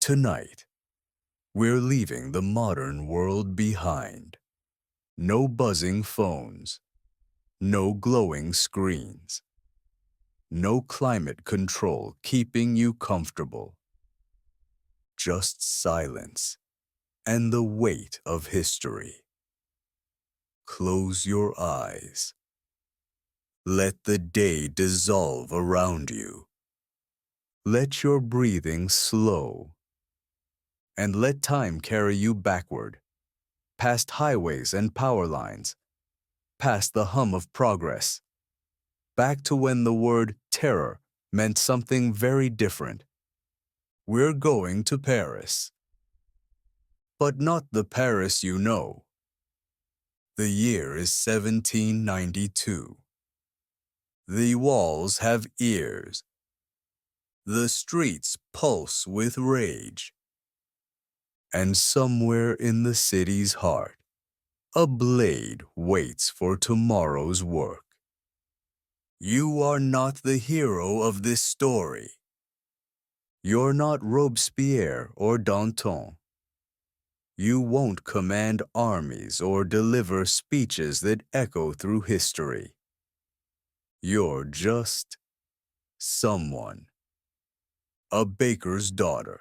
Tonight, we're leaving the modern world behind. No buzzing phones, no glowing screens, no climate control keeping you comfortable. Just silence and the weight of history. Close your eyes. Let the day dissolve around you. Let your breathing slow. And let time carry you backward, past highways and power lines, past the hum of progress, back to when the word terror meant something very different. We're going to Paris. But not the Paris you know. The year is 1792. The walls have ears. The streets pulse with rage. And somewhere in the city's heart, a blade waits for tomorrow's work. You are not the hero of this story. You're not Robespierre or Danton. You won't command armies or deliver speeches that echo through history. You're just someone. A baker's daughter.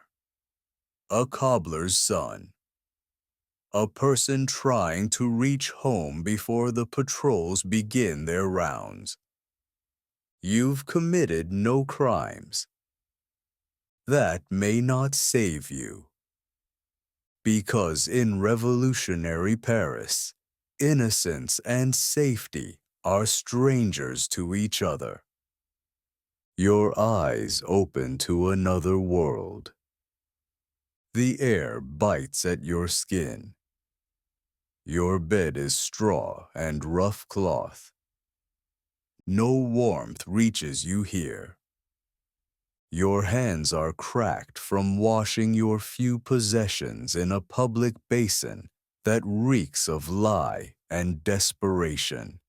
A cobbler's son. A person trying to reach home before the patrols begin their rounds. You've committed no crimes. That may not save you. Because in revolutionary Paris, innocence and safety are strangers to each other. Your eyes open to another world. The air bites at your skin. Your bed is straw and rough cloth. No warmth reaches you here. Your hands are cracked from washing your few possessions in a public basin that reeks of lie and desperation.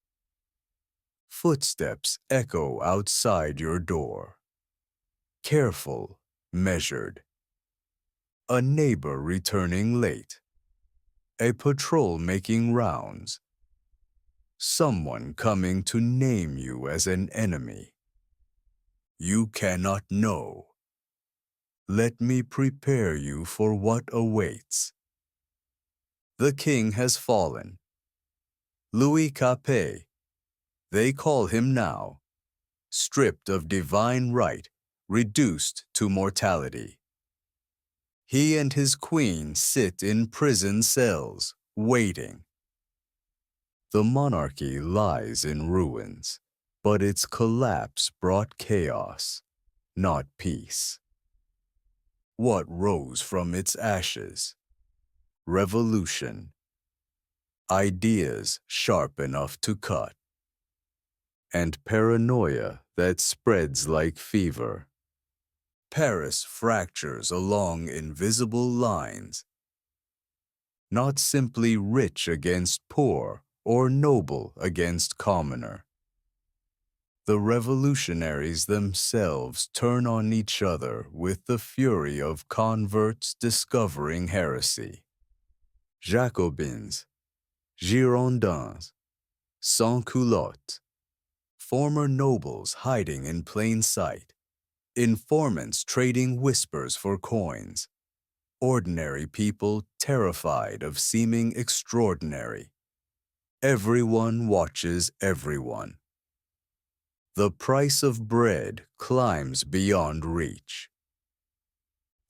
Footsteps echo outside your door. Careful, measured. A neighbor returning late. A patrol making rounds. Someone coming to name you as an enemy. You cannot know. Let me prepare you for what awaits. The king has fallen. Louis Capet, they call him now, stripped of divine right, reduced to mortality. He and his queen sit in prison cells, waiting. The monarchy lies in ruins, but its collapse brought chaos, not peace. What rose from its ashes? Revolution. Ideas sharp enough to cut. And paranoia that spreads like fever. Paris fractures along invisible lines. Not simply rich against poor or noble against commoner. The revolutionaries themselves turn on each other with the fury of converts discovering heresy. Jacobins, Girondins, sans-culottes, former nobles hiding in plain sight, informants trading whispers for coins, ordinary people terrified of seeming extraordinary. Everyone watches everyone. The price of bread climbs beyond reach.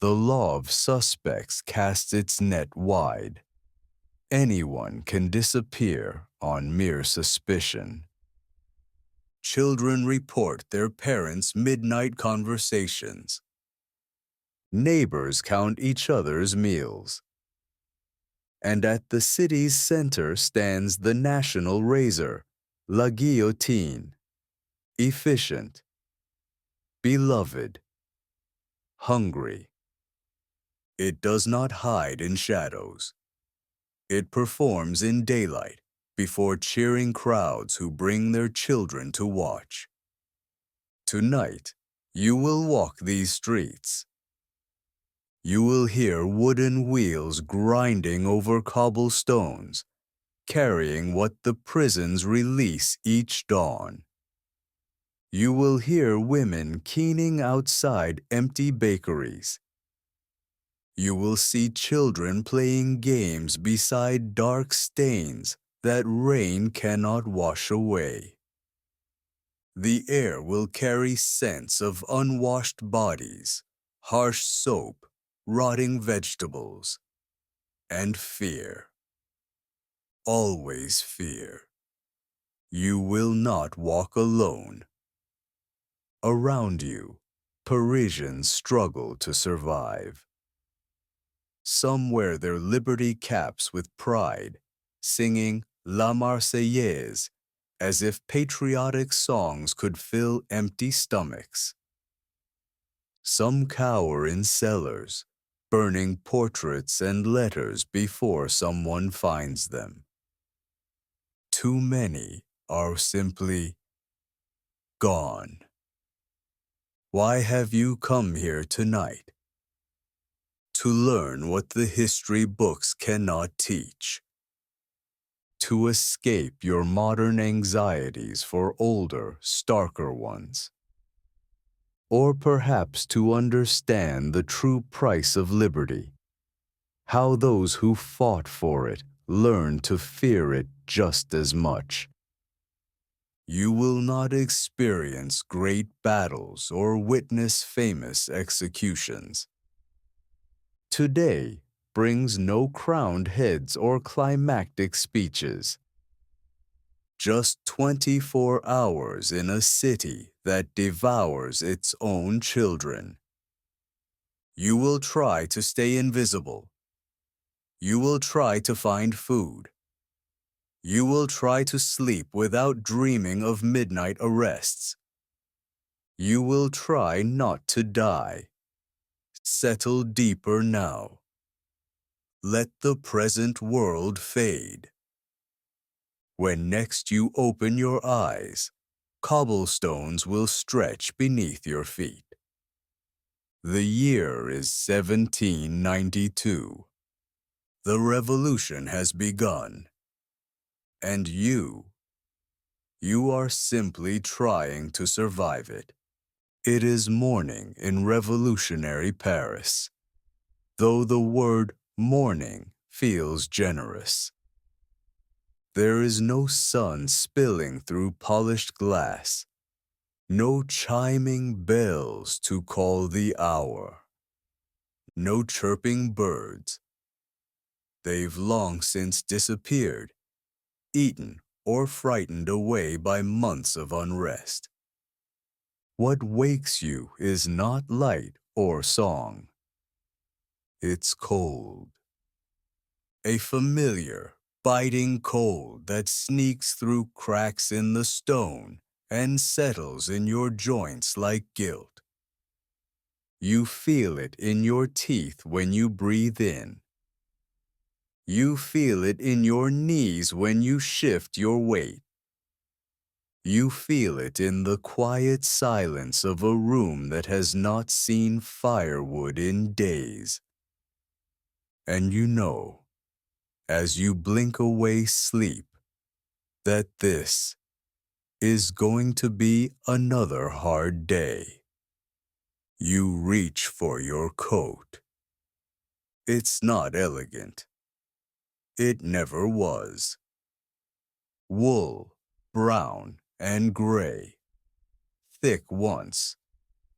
The law of suspects casts its net wide. Anyone can disappear on mere suspicion. Children report their parents' midnight conversations. Neighbors count each other's meals. And at the city's center stands the national razor, la guillotine. Efficient, beloved, hungry. It does not hide in shadows. It performs in daylight before cheering crowds who bring their children to watch. Tonight, you will walk these streets. You will hear wooden wheels grinding over cobblestones, carrying what the prisons release each dawn. You will hear women keening outside empty bakeries. You will see children playing games beside dark stains that rain cannot wash away. The air will carry scents of unwashed bodies, harsh soap, rotting vegetables, and fear. Always fear. You will not walk alone. Around you, Parisians struggle to survive. Some wear their liberty caps with pride, singing La Marseillaise as if patriotic songs could fill empty stomachs. Some cower in cellars, burning portraits and letters before someone finds them. Too many are simply gone. Why have you come here tonight? To learn what the history books cannot teach. To escape your modern anxieties for older, starker ones. Or perhaps to understand the true price of liberty, how those who fought for it learned to fear it just as much. You will not experience great battles or witness famous executions. Today brings no crowned heads or climactic speeches. Just 24 hours in a city that devours its own children. You will try to stay invisible. You will try to find food. You will try to sleep without dreaming of midnight arrests. You will try not to die. Settle deeper now. Let the present world fade. When next you open your eyes, cobblestones will stretch beneath your feet. The year is 1792. The revolution has begun. And you are simply trying to survive it. It is morning in revolutionary Paris, though the word morning feels generous. There is no sun spilling through polished glass, no chiming bells to call the hour, no chirping birds. They've long since disappeared, eaten or frightened away by months of unrest. What wakes you is not light or song. It's cold. A familiar, biting cold that sneaks through cracks in the stone and settles in your joints like guilt. You feel it in your teeth when you breathe in. You feel it in your knees when you shift your weight. You feel it in the quiet silence of a room that has not seen firewood in days. And you know, as you blink away sleep, that this is going to be another hard day. You reach for your coat. It's not elegant. It never was. Wool, brown and gray. Thick once,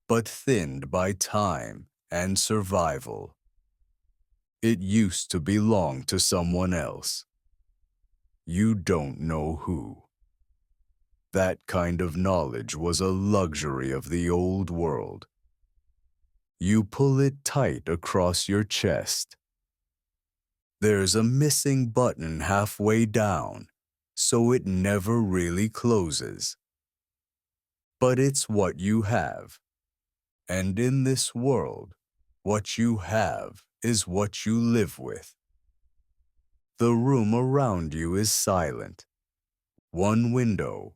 but thinned by time and survival. It used to belong to someone else. You don't know who. That kind of knowledge was a luxury of the old world. You pull it tight across your chest. There's a missing button halfway down, so it never really closes. But it's what you have. And in this world, what you have is what you live with. The room around you is silent. One window,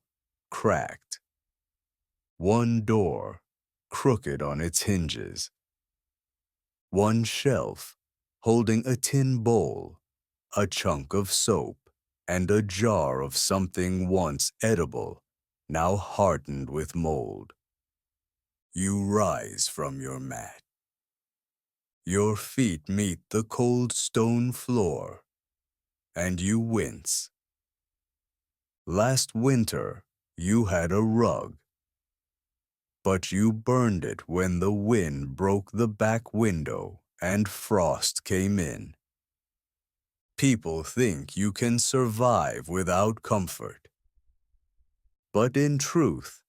cracked. One door, crooked on its hinges. One shelf, holding a tin bowl, a chunk of soap, and a jar of something once edible, now hardened with mold. You rise from your mat. Your feet meet the cold stone floor, and you wince. Last winter, you had a rug, but you burned it when the wind broke the back window and frost came in. People think you can survive without comfort. But in truth,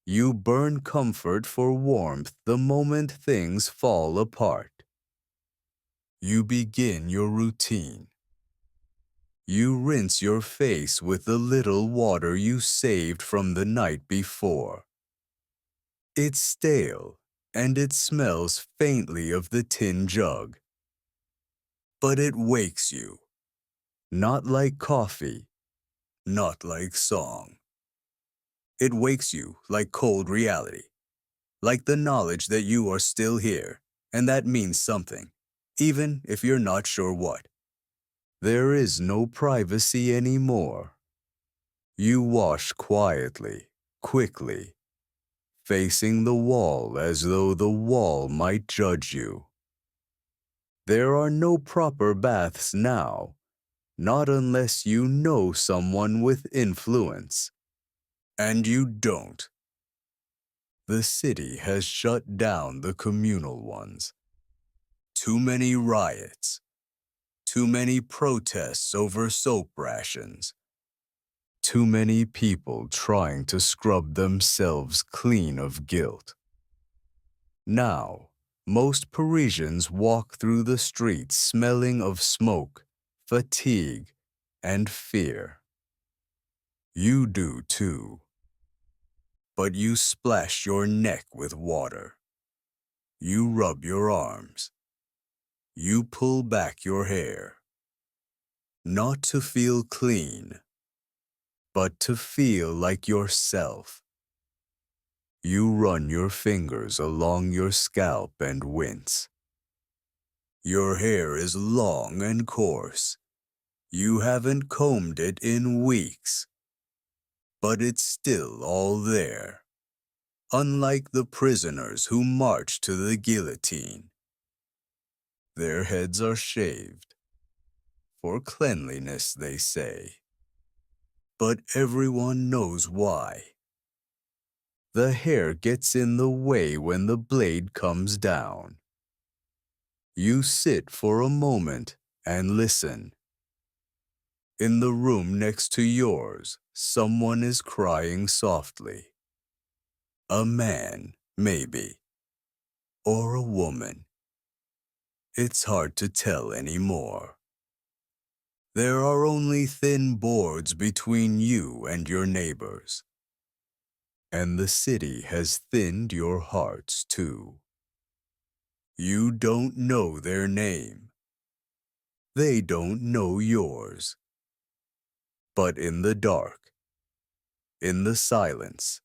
you burn comfort for warmth the moment things fall apart. You begin your routine. You rinse your face with the little water you saved from the night before. It's stale, and it smells faintly of the tin jug. But it wakes you, not like coffee, not like song. It wakes you like cold reality, like the knowledge that you are still here, and that means something, even if you're not sure what. There is no privacy anymore. You wash quietly, quickly, facing the wall as though the wall might judge you. There are no proper baths now, not unless you know someone with influence. And you don't. The city has shut down the communal ones. Too many riots. Too many protests over soap rations. Too many people trying to scrub themselves clean of guilt. Now, most Parisians walk through the streets smelling of smoke, fatigue, and fear. You do too. But you splash your neck with water. You rub your arms. You pull back your hair. Not to feel clean, but to feel like yourself. You run your fingers along your scalp and wince. Your hair is long and coarse. You haven't combed it in weeks. But it's still all there. Unlike the prisoners who march to the guillotine. Their heads are shaved. For cleanliness, they say. But everyone knows why. The hair gets in the way when the blade comes down. You sit for a moment and listen. In the room next to yours, someone is crying softly. A man, maybe. Or a woman. It's hard to tell anymore. There are only thin boards between you and your neighbors. And the city has thinned your hearts too. You don't know their name. They don't know yours. But in the dark, in the silence,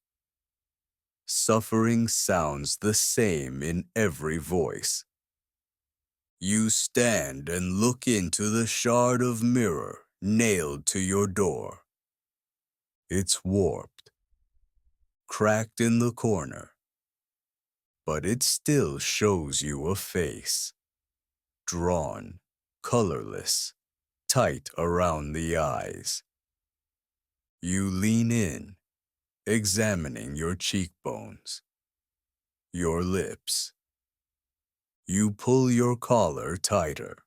suffering sounds the same in every voice. You stand and look into the shard of mirror nailed to your door. It's warped, cracked in the corner, but it still shows you a face, drawn, colorless, tight around the eyes. You lean in, examining your cheekbones, your lips. You pull your collar tighter.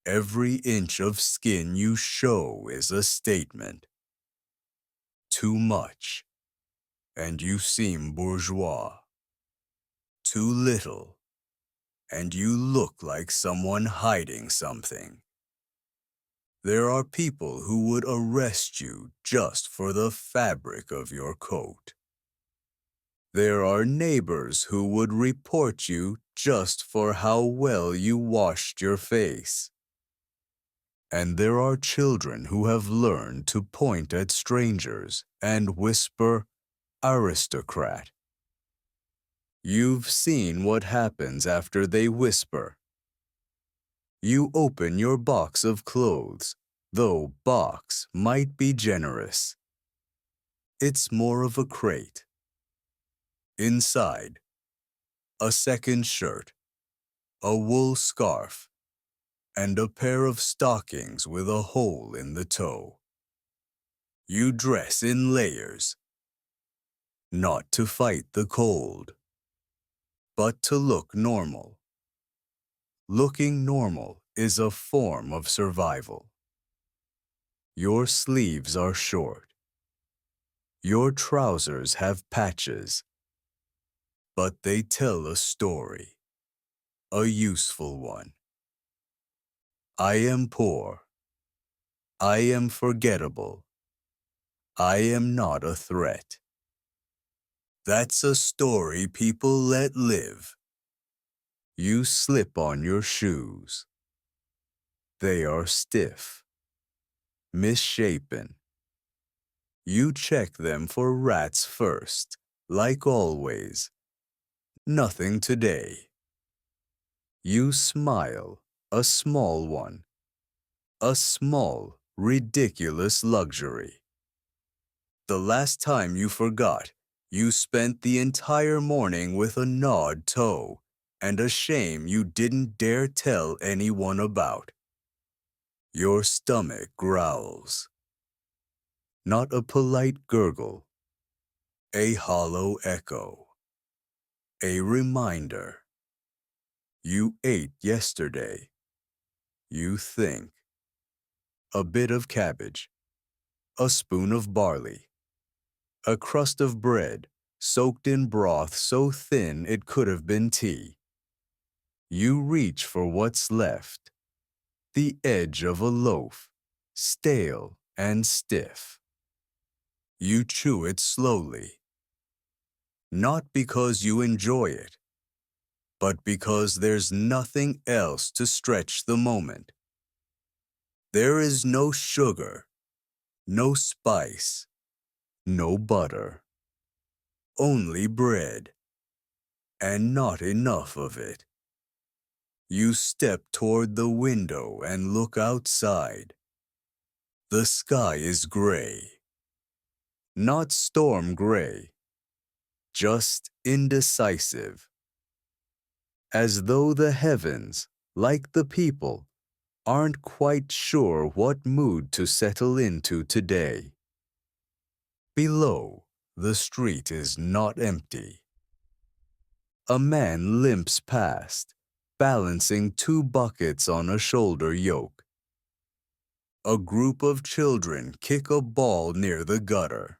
Every inch of skin you show is a statement. Too much, and you seem bourgeois. Too little, and you look like someone hiding something. There are people who would arrest you just for the fabric of your coat. There are neighbors who would report you just for how well you washed your face. And there are children who have learned to point at strangers and whisper, aristocrat. You've seen what happens after they whisper. You open your box of clothes, though box might be generous. It's more of a crate. Inside, a second shirt, a wool scarf, and a pair of stockings with a hole in the toe. You dress in layers, not to fight the cold, but to look normal. Looking normal is a form of survival. Your sleeves are short. Your trousers have patches, but they tell a story, a useful one. I am poor. I am forgettable. I am not a threat. That's a story people let live. You slip on your shoes. They are stiff, misshapen. You check them for rats first, like always. Nothing today. You smile, a small one. A small, ridiculous luxury. The last time you forgot, you spent the entire morning with a gnawed toe and a shame you didn't dare tell anyone about. Your stomach growls. Not a polite gurgle, a hollow echo. A reminder. You ate yesterday. You think. A bit of cabbage, a spoon of barley, a crust of bread soaked in broth so thin it could have been tea. You reach for what's left, the edge of a loaf, stale and stiff. You chew it slowly, not because you enjoy it, but because there's nothing else to stretch the moment. There is no sugar, no spice, no butter, only bread, and not enough of it. You step toward the window and look outside. The sky is gray. Not storm gray, just indecisive. As though the heavens, like the people, aren't quite sure what mood to settle into today. Below, the street is not empty. A man limps past, balancing 2 buckets on a shoulder yoke. A group of children kick a ball near the gutter.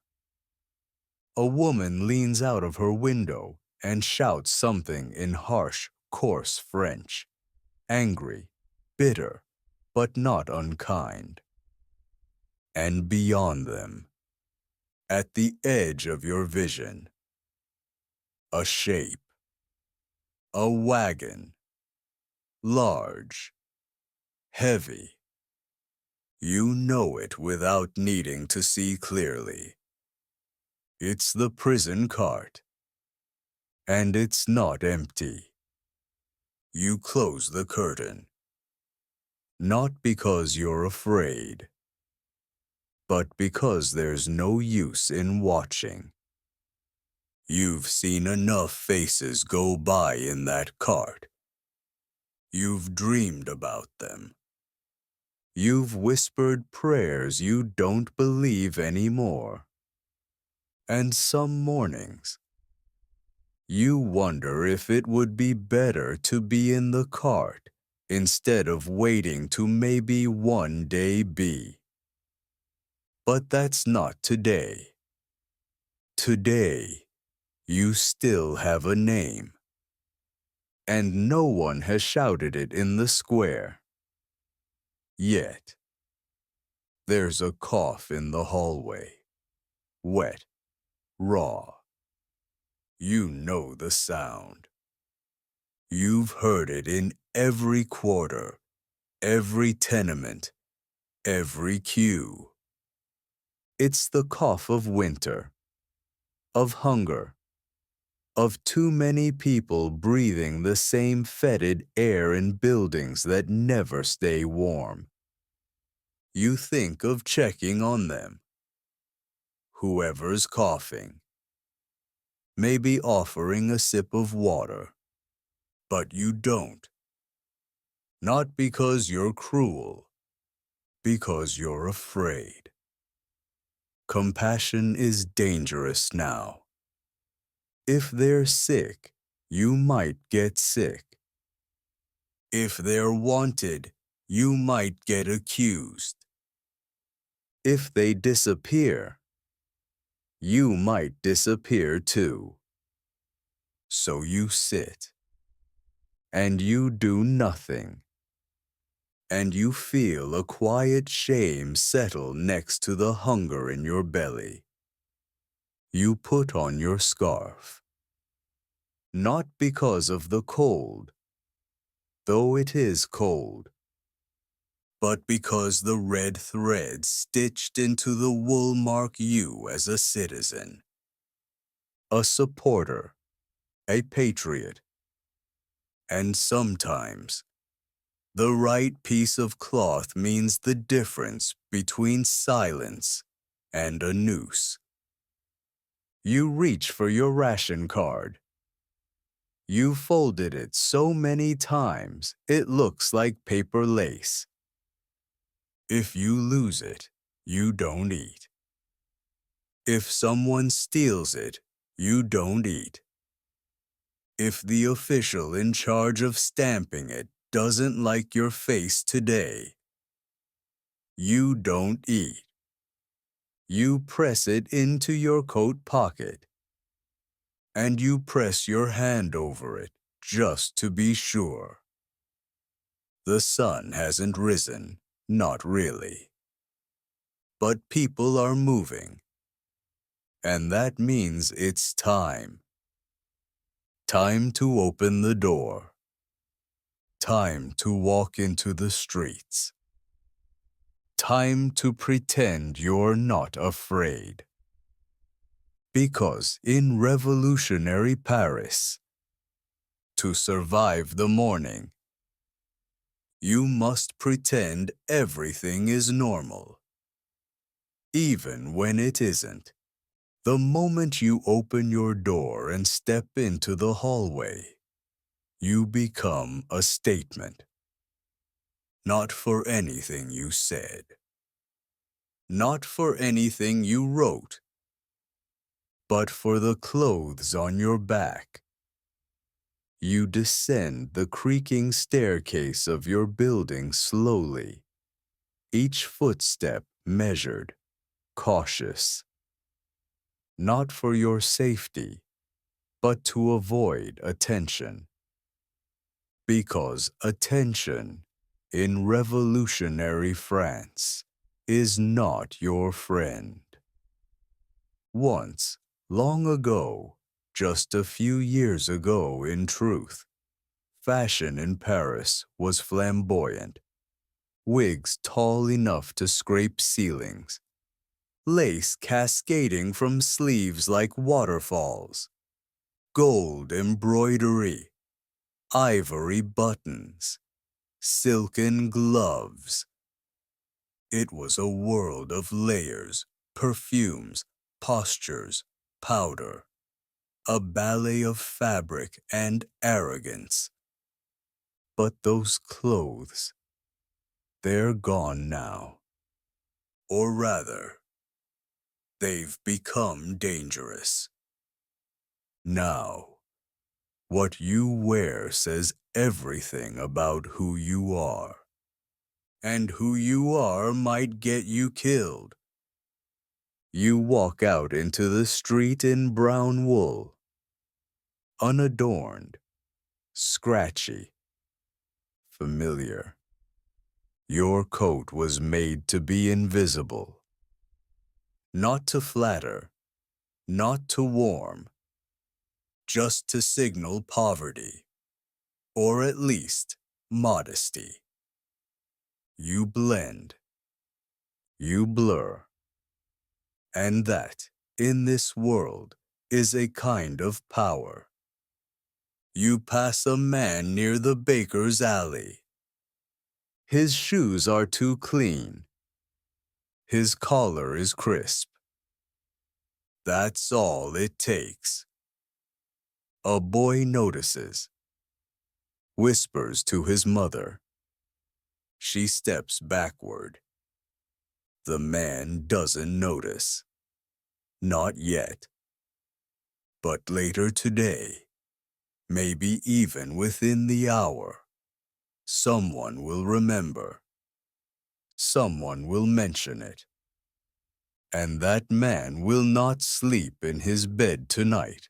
A woman leans out of her window and shouts something in harsh, coarse French. Angry, bitter, but not unkind. And beyond them, at the edge of your vision, a shape, a wagon, large, heavy. You know it without needing to see clearly. It's the prison cart, and it's not empty. You close the curtain, not because you're afraid, but because there's no use in watching. You've seen enough faces go by in that cart. You've dreamed about them. You've whispered prayers you don't believe anymore. And some mornings, you wonder if it would be better to be in the cart instead of waiting to maybe one day be. But that's not today. Today, you still have a name. And no one has shouted it in the square. Yet. There's a cough in the hallway. Wet, raw. You know the sound. You've heard it in every quarter, every tenement, every queue. It's the cough of winter, of hunger, of too many people breathing the same fetid air in buildings that never stay warm. You think of checking on them. Whoever's coughing, maybe offering a sip of water, but you don't. Not because you're cruel, because you're afraid. Compassion is dangerous now. If they're sick, you might get sick. If they're wanted, you might get accused. If they disappear, you might disappear too. So you sit, and you do nothing, and you feel a quiet shame settle next to the hunger in your belly. You put on your scarf, not because of the cold, though it is cold, but because the red thread stitched into the wool mark you as a citizen, a supporter, a patriot, and sometimes the right piece of cloth means the difference between silence and a noose. You reach for your ration card. You folded it so many times it looks like paper lace. If you lose it, you don't eat. If someone steals it, you don't eat. If the official in charge of stamping it doesn't like your face today, you don't eat. You press it into your coat pocket, and you press your hand over it just to be sure. The sun hasn't risen, not really. But people are moving, and that means it's time. Time to open the door. Time to walk into the streets. Time to pretend you're not afraid. Because in revolutionary Paris, to survive the morning, you must pretend everything is normal, even when it isn't. The moment you open your door and step into the hallway, you become a statement. Not for anything you said. Not for anything you wrote. But for the clothes on your back. You descend the creaking staircase of your building slowly, each footstep measured, cautious. Not for your safety, but to avoid attention. Because attention, in revolutionary France, is not your friend. Once, long ago, just a few years ago in truth, fashion in Paris was flamboyant. Wigs tall enough to scrape ceilings. Lace cascading from sleeves like waterfalls. Gold embroidery. Ivory buttons. Silken gloves. It was a world of layers, perfumes, postures, powder. A ballet of fabric and arrogance. But those clothes, they're gone now. Or rather, they've become dangerous. Now, what you wear says everything about who you are. And who you are might get you killed. You walk out into the street in brown wool, unadorned, scratchy, familiar. Your coat was made to be invisible. Not to flatter, not to warm, just to signal poverty, or at least modesty. You blend, you blur, and that, in this world, is a kind of power. You pass a man near the baker's alley. His shoes are too clean. His collar is crisp. That's all it takes. A boy notices, whispers to his mother. She steps backward. The man doesn't notice. Not yet. But later today, maybe even within the hour, someone will remember. Someone will mention it. And that man will not sleep in his bed tonight.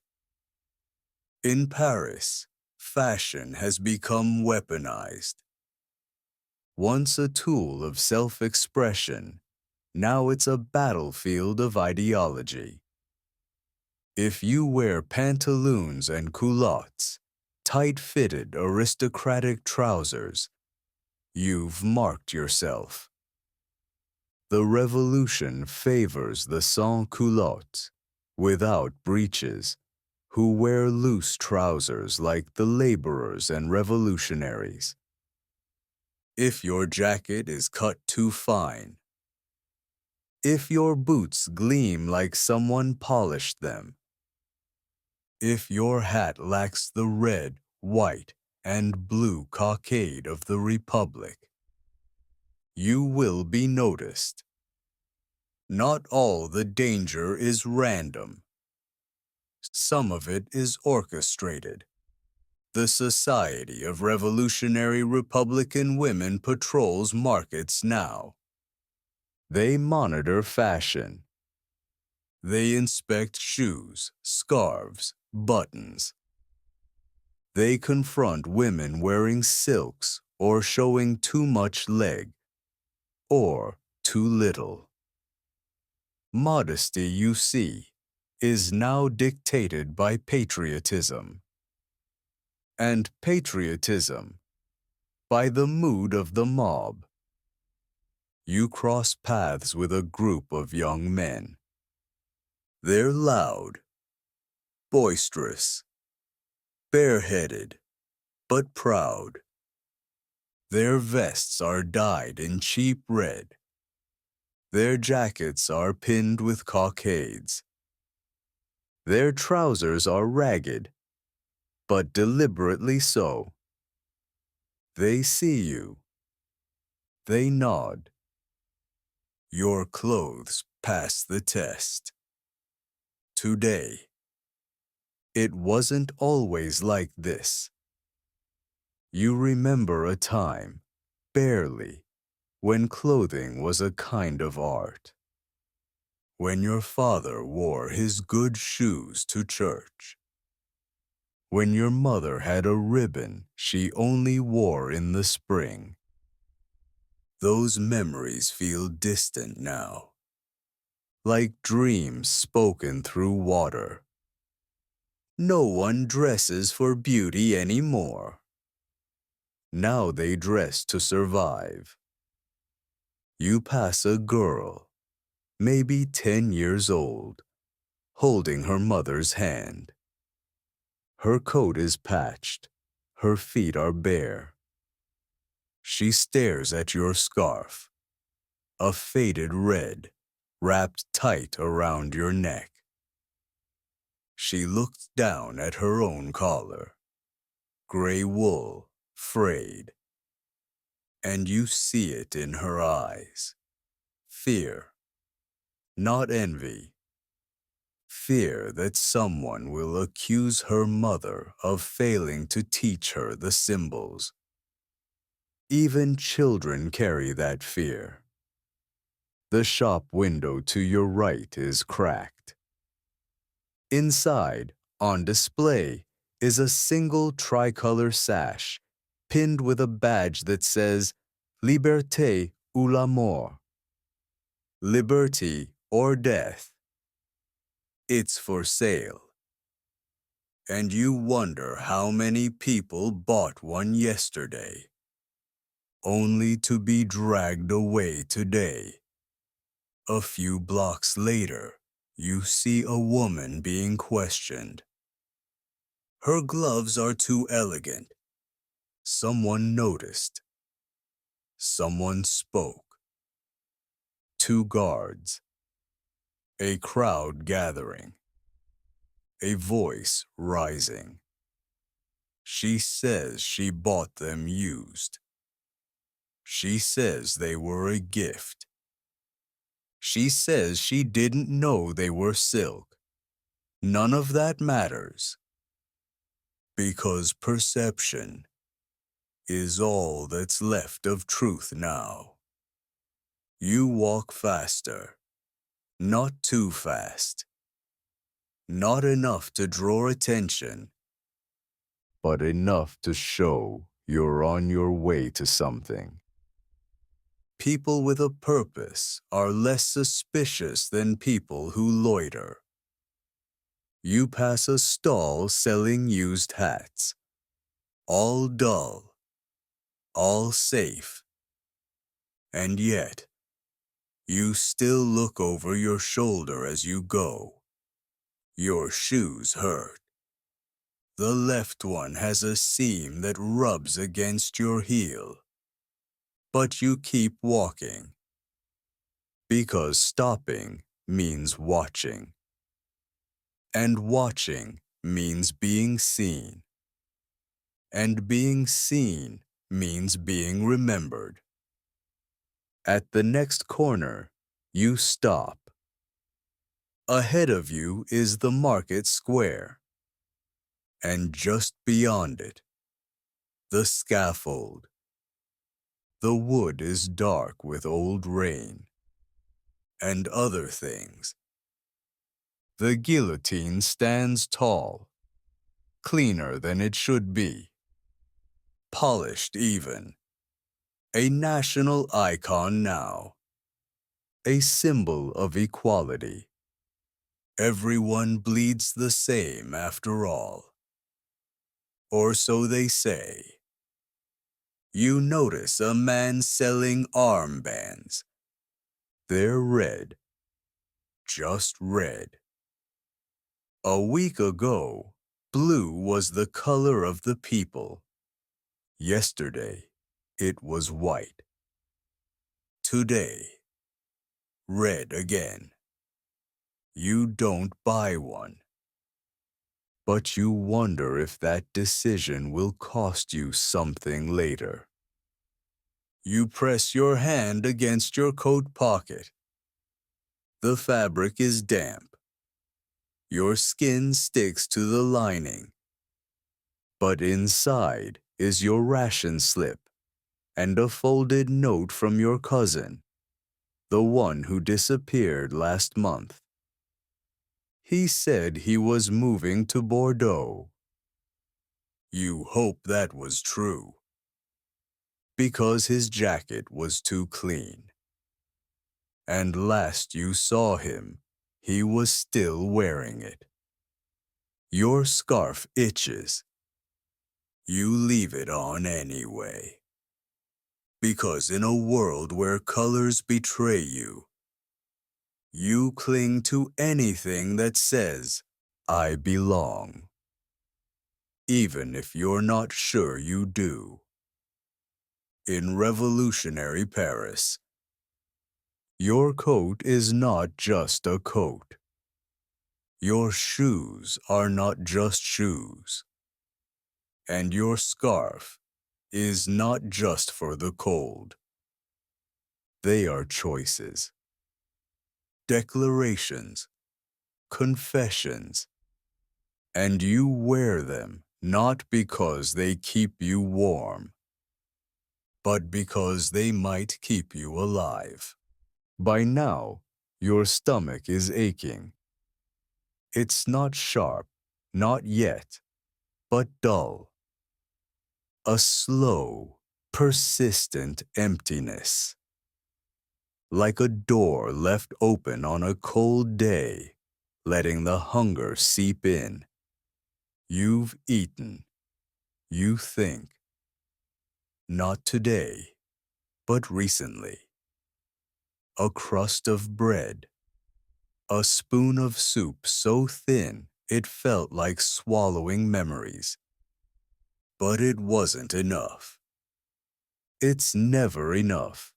In Paris, fashion has become weaponized. Once a tool of self-expression, now it's a battlefield of ideology. If you wear pantaloons and culottes, tight-fitted aristocratic trousers, you've marked yourself. The revolution favors the sans-culottes, without breeches, who wear loose trousers like the laborers and revolutionaries. If your jacket is cut too fine, if your boots gleam like someone polished them, if your hat lacks the red, white, and blue cockade of the Republic, you will be noticed. Not all the danger is random. Some of it is orchestrated. The Society of Revolutionary Republican Women patrols markets now. They monitor fashion. They inspect shoes, scarves, buttons. They confront women wearing silks or showing too much leg or too little. Modesty, you see, is now dictated by patriotism. And patriotism by the mood of the mob. You cross paths with a group of young men. They're loud, boisterous, bareheaded, but proud. Their vests are dyed in cheap red. Their jackets are pinned with cockades. Their trousers are ragged, but deliberately so. They see you. They nod. Your clothes pass the test. Today, it wasn't always like this. You remember a time, barely, when clothing was a kind of art. When your father wore his good shoes to church. When your mother had a ribbon she only wore in the spring. Those memories feel distant now, like dreams spoken through water. No one dresses for beauty anymore. Now they dress to survive. You pass a girl, maybe 10 years old, holding her mother's hand. Her coat is patched, her feet are bare. She stares at your scarf, a faded red, wrapped tight around your neck. She looks down at her own collar, gray wool, frayed. And you see it in her eyes. Fear, not envy. Fear that someone will accuse her mother of failing to teach her the symbols. Even children carry that fear. The shop window to your right is cracked. Inside, on display, is a single tricolor sash, pinned with a badge that says, Liberté ou la mort. Liberty or death. It's for sale. And you wonder how many people bought one yesterday, only to be dragged away today. A few blocks later, You see a woman being questioned. Her gloves are too elegant. Someone noticed. Someone spoke. Two guards. A crowd gathering. A voice rising. She says she bought them used. She says they were a gift. She says she didn't know they were silk. None of that matters. Because perception is all that's left of truth now. You walk faster, not too fast. Not enough to draw attention, but enough to show you're on your way to something. People with a purpose are less suspicious than people who loiter. You pass a stall selling used hats. All dull, all safe. And yet, you still look over your shoulder as you go. Your shoes hurt. The left one has a seam that rubs against your heel. But you keep walking. Because stopping means watching. And watching means being seen. And being seen means being remembered. At the next corner, you stop. Ahead of you is the market square. And just beyond it, the scaffold. The wood is dark with old rain. And other things. The guillotine stands tall, cleaner than it should be. Polished even. A national icon now. A symbol of equality. Everyone bleeds the same after all. Or so they say. You notice a man selling armbands. They're red. Just red. A week ago, blue was the color of the people. Yesterday, it was white. Today, red again. You don't buy one. But you wonder if that decision will cost you something later. You press your hand against your coat pocket. The fabric is damp. Your skin sticks to the lining. But inside is your ration slip and a folded note from your cousin, the one who disappeared last month. He said he was moving to Bordeaux. You hope that was true. Because his jacket was too clean. And last you saw him, he was still wearing it. Your scarf itches. You leave it on anyway. Because in a world where colors betray you, you cling to anything that says, I belong. Even if you're not sure you do. In revolutionary Paris, your coat is not just a coat. Your shoes are not just shoes. And your scarf is not just for the cold. They are choices, declarations, confessions, and you wear them not because they keep you warm, but because they might keep you alive. By now, your stomach is aching. It's not sharp, not yet, but dull. A slow, persistent emptiness. Like a door left open on a cold day, letting the hunger seep in. You've eaten. You think. Not today, but recently. A crust of bread. A spoon of soup so thin it felt like swallowing memories. But it wasn't enough. It's never enough.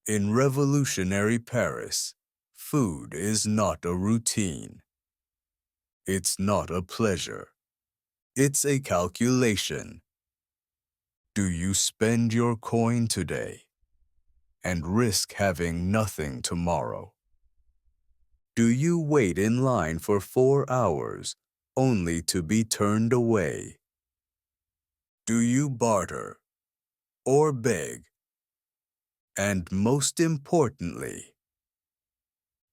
In revolutionary Paris, food is not a routine. It's not a pleasure. It's a calculation. Do you spend your coin today and risk having nothing tomorrow? Do you wait in line for 4 hours only to be turned away? Do you barter or beg? And most importantly,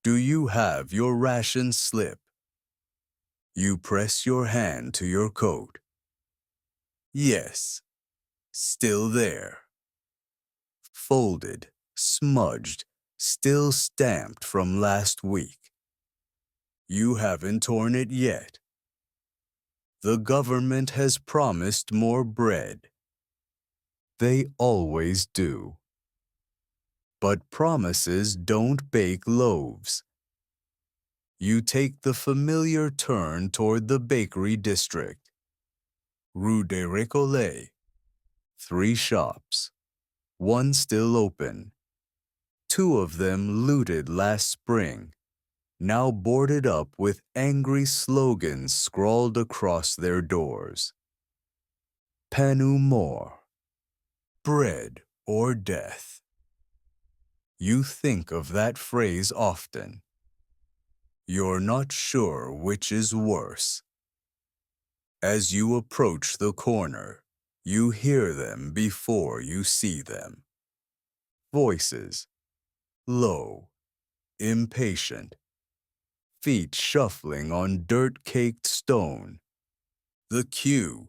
do you have your ration slip? You press your hand to your coat. Yes, still there. Folded, smudged, still stamped from last week. You haven't torn it yet. The government has promised more bread. They always do. But promises don't bake loaves. You take the familiar turn toward the bakery district. Rue des Récollets. 3 shops. 1 still open. 2 of them looted last spring, now boarded up with angry slogans scrawled across their doors. Pain ou mort. Bread or death. You think of that phrase often. You're not sure which is worse. As you approach the corner, you hear them before you see them. Voices, low, impatient, feet shuffling on dirt-caked stone. The queue.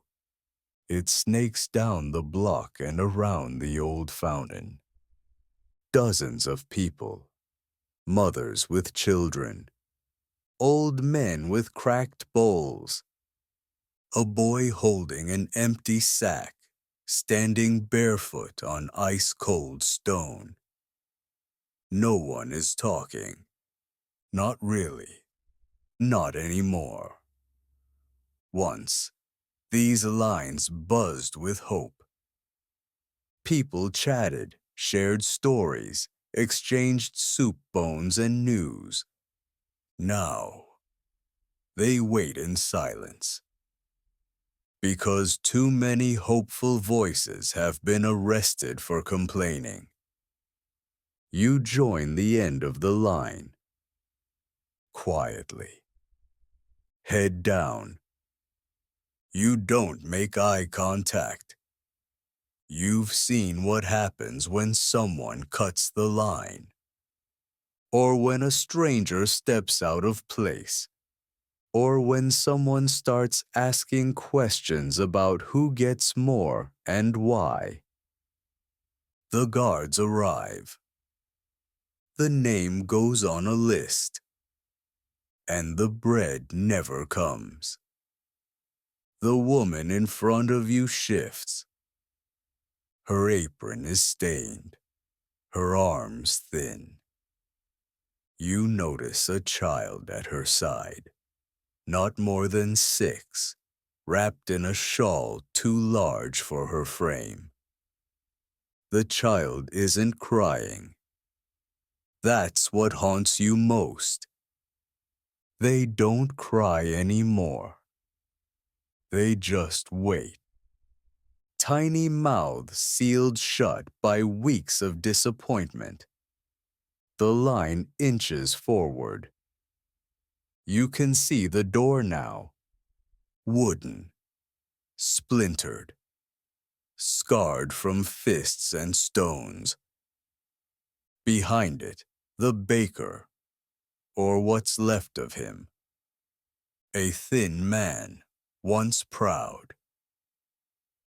It snakes down the block and around the old fountain. Dozens of people, mothers with children, old men with cracked bowls, a boy holding an empty sack, standing barefoot on ice-cold stone. No one is talking. Not really. Not anymore. Once, these lines buzzed with hope. People chatted, shared stories, exchanged soup bones and news. Now, they wait in silence. Because too many hopeful voices have been arrested for complaining. You join the end of the line. Quietly. Head down. You don't make eye contact. You've seen what happens when someone cuts the line. Or when a stranger steps out of place. Or when someone starts asking questions about who gets more and why. The guards arrive. The name goes on a list. And the bread never comes. The woman in front of you shifts. Her apron is stained, her arms thin. You notice a child at her side, not more than 6, wrapped in a shawl too large for her frame. The child isn't crying. That's what haunts you most. They don't cry anymore. They just wait. Tiny mouths sealed shut by weeks of disappointment. The line inches forward. You can see the door now. Wooden. Splintered. Scarred from fists and stones. Behind it, the baker, or what's left of him. A thin man, once proud.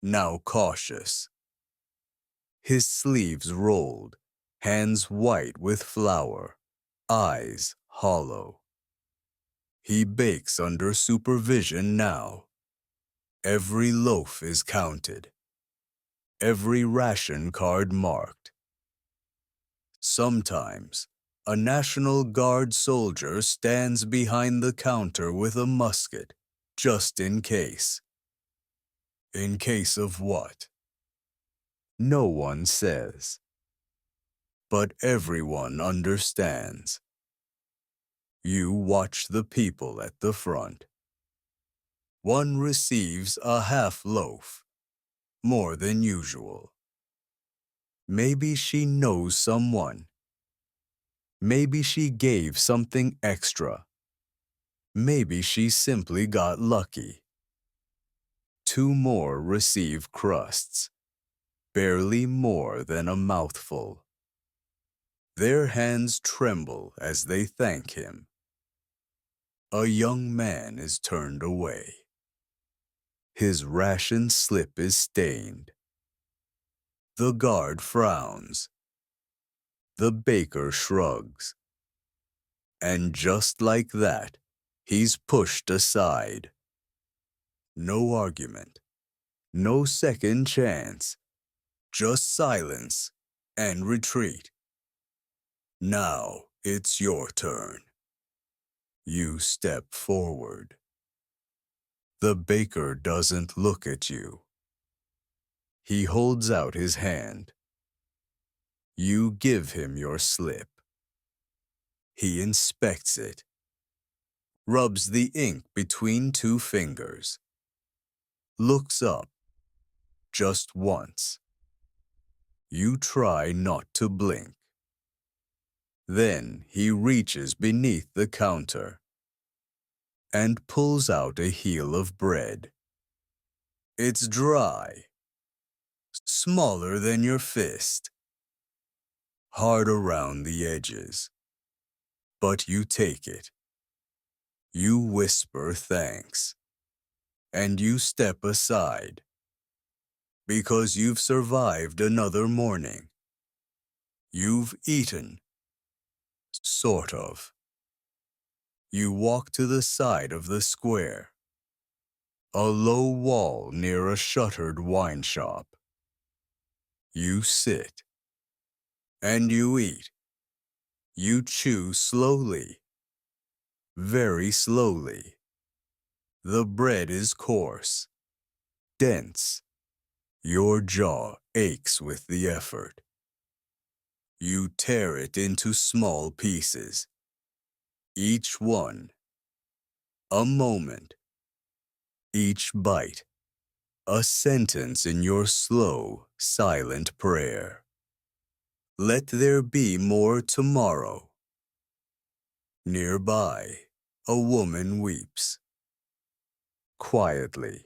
Now cautious. His sleeves rolled, hands white with flour, eyes hollow. He bakes under supervision now. Every loaf is counted. Every ration card marked. Sometimes, A National Guard soldier stands behind the counter with a musket, just in case. In case of what? No one says. But everyone understands. You watch the people at the front. One receives a half loaf, more than usual. Maybe she knows someone. Maybe she gave something extra. Maybe she simply got lucky. Two more receive crusts, barely more than a mouthful. Their hands tremble as they thank him. A young man is turned away. His ration slip is stained. The guard frowns. The baker shrugs. And just like that, he's pushed aside. No argument. No second chance. Just silence and retreat. Now it's your turn. You step forward. The baker doesn't look at you. He holds out his hand. You give him your slip. He inspects it, rubs the ink between two fingers, looks up just once. You try not to blink. Then he reaches beneath the counter and pulls out a heel of bread. It's dry, smaller than your fist, hard around the edges. But you take it. You whisper thanks, and you step aside, because you've survived another morning. You've eaten, sort of. You walk to the side of the square, a low wall near a shuttered wine shop. You sit, and you eat. You chew slowly, very slowly. The bread is coarse, dense. Your jaw aches with the effort. You tear it into small pieces, each one a moment, each bite a sentence in your slow, silent prayer. Let there be more tomorrow. Nearby, a woman weeps. Quietly,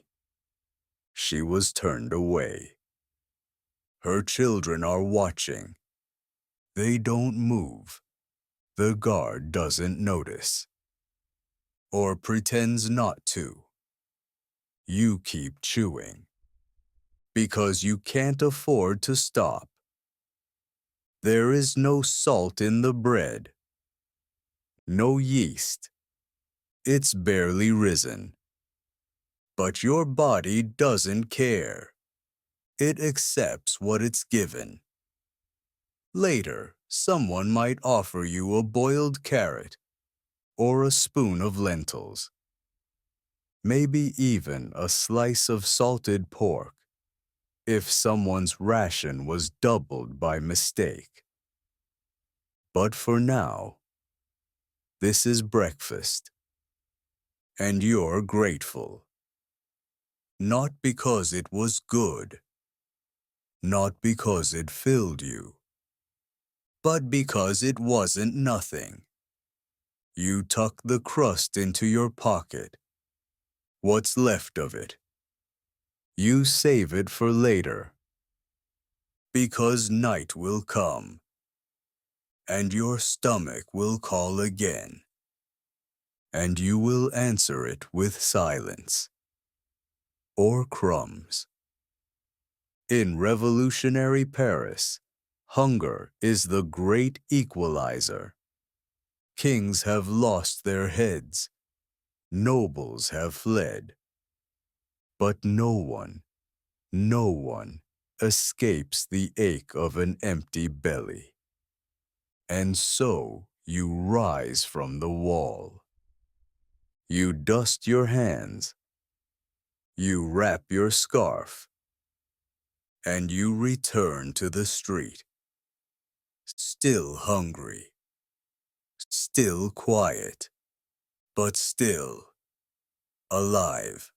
she was turned away. Her children are watching. They don't move. The guard doesn't notice, or pretends not to. You keep chewing, because you can't afford to stop. There is no salt in the bread, no yeast. It's barely risen. But your body doesn't care. It accepts what it's given. Later, someone might offer you a boiled carrot or a spoon of lentils, maybe even a slice of salted pork, if someone's ration was doubled by mistake. But for now, this is breakfast, and you're grateful. Not because it was good, not because it filled you, but because it wasn't nothing. You tuck the crust into your pocket, what's left of it. You save it for later, because night will come, and your stomach will call again, and you will answer it with silence or crumbs. In revolutionary Paris, hunger is the great equalizer. Kings have lost their heads, nobles have fled, but no one escapes the ache of an empty belly. And so you rise from the wall. You dust your hands. You wrap your scarf. And you return to the street. Still hungry. Still quiet. But still alive.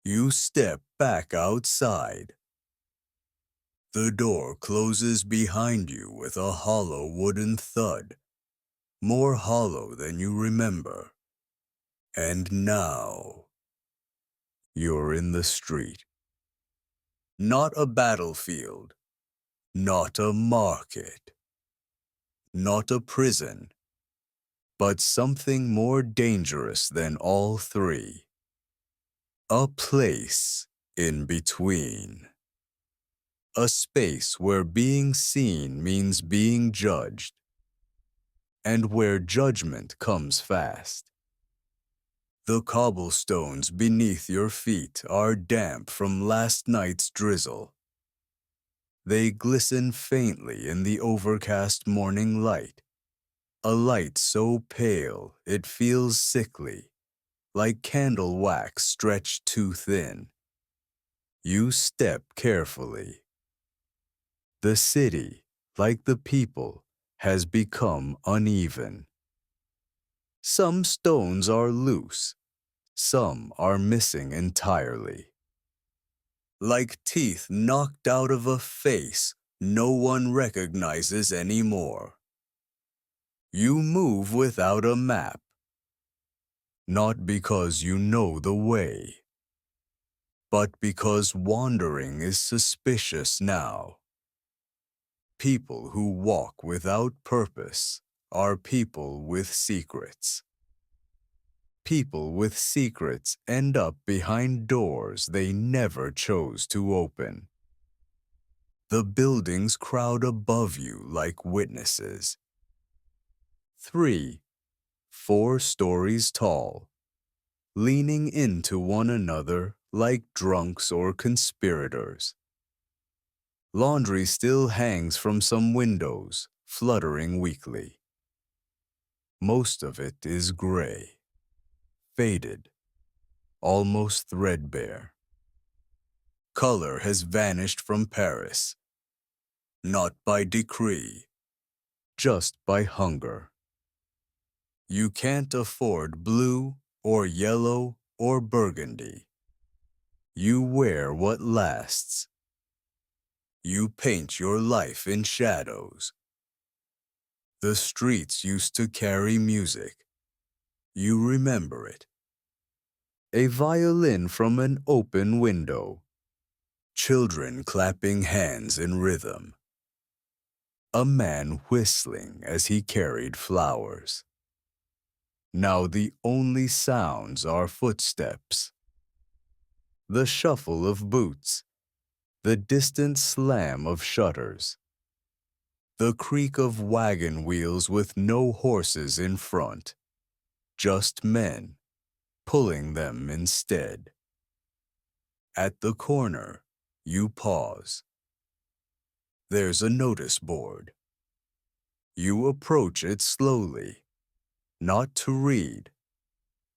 You step back outside. The door closes behind you with a hollow wooden thud, more hollow than you remember. And now, you're in the street. Not a battlefield, not a market, not a prison, but something more dangerous than all three. A place in between. A space where being seen means being judged, and where judgment comes fast. The cobblestones beneath your feet are damp from last night's drizzle. They glisten faintly in the overcast morning light, a light so pale it feels sickly, like candle wax stretched too thin. You step carefully. The city, like the people, has become uneven. Some stones are loose, some are missing entirely. Like teeth knocked out of a face no one recognizes anymore. You move without a map, not because you know the way, but because wandering is suspicious now. People who walk without purpose are people with secrets. People with secrets end up behind doors they never chose to open. The buildings crowd above you like witnesses. 3, 4 stories tall, leaning into one another like drunks or conspirators. Laundry still hangs from some windows, fluttering weakly. Most of it is gray, faded, almost threadbare. Color has vanished from Paris, not by decree, just by hunger. You can't afford blue or yellow or burgundy. You wear what lasts. You paint your life in shadows. The streets used to carry music. You remember it. A violin from an open window. Children clapping hands in rhythm. A man whistling as he carried flowers. Now the only sounds are footsteps. The shuffle of boots. The distant slam of shutters. The creak of wagon wheels with no horses in front. Just men, pulling them instead. At the corner, you pause. There's a notice board. You approach it slowly, not to read,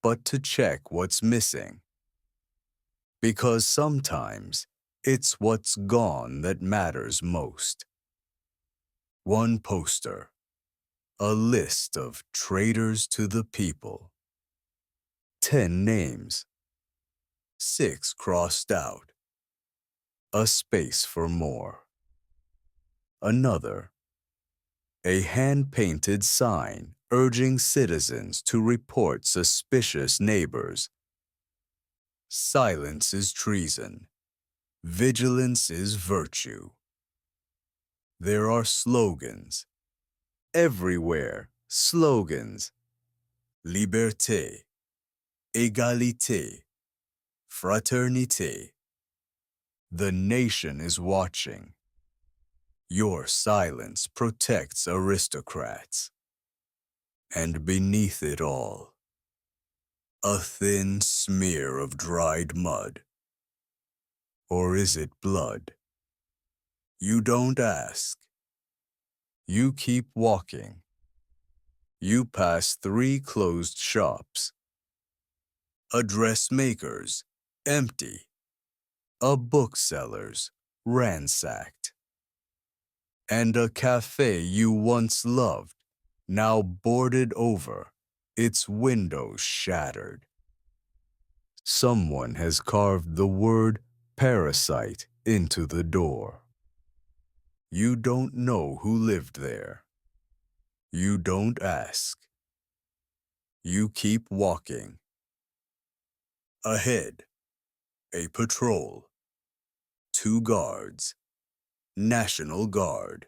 but to check what's missing. Because sometimes it's what's gone that matters most. One poster, a list of traitors to the people. 10 names, 6 crossed out. A space for more. Another, a hand-painted sign urging citizens to report suspicious neighbors. Silence is treason. Vigilance is virtue. There are slogans. Everywhere, slogans. Liberté, égalité, fraternité. The nation is watching. Your silence protects aristocrats. And beneath it all, a thin smear of dried mud. Or is it blood? You don't ask. You keep walking. You pass 3 closed shops, a dressmaker's, empty, a bookseller's, ransacked, and a cafe you once loved, now boarded over, its windows shattered. Someone has carved the word parasite into the door. You don't know who lived there. You don't ask. You keep walking. Ahead, a patrol. 2 guards. National Guard.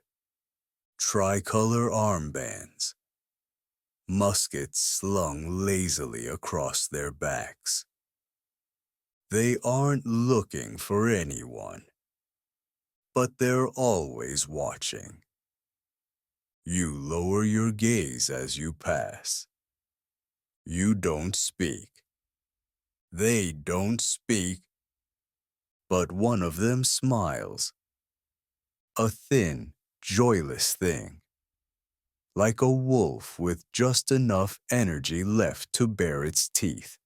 Tricolor armbands. Muskets slung lazily across their backs. They aren't looking for anyone, but they're always watching. You lower your gaze as you pass. You don't speak. They don't speak, but one of them smiles. A thin, joyless thing, like a wolf with just enough energy left to bare its teeth.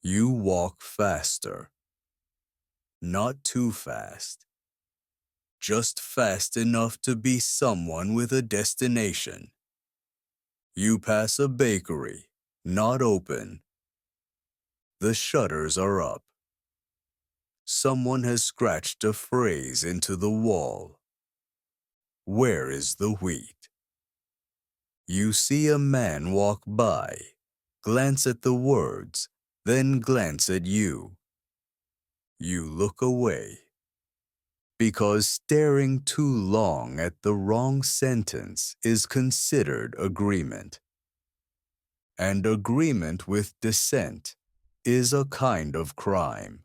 You walk faster. Not too fast. Just fast enough to be someone with a destination. You pass a bakery, not open. The shutters are up. Someone has scratched a phrase into the wall. Where is the wheat? You see a man walk by, glance at the words, then glance at you. You look away, because staring too long at the wrong sentence is considered agreement. And agreement with dissent is a kind of crime.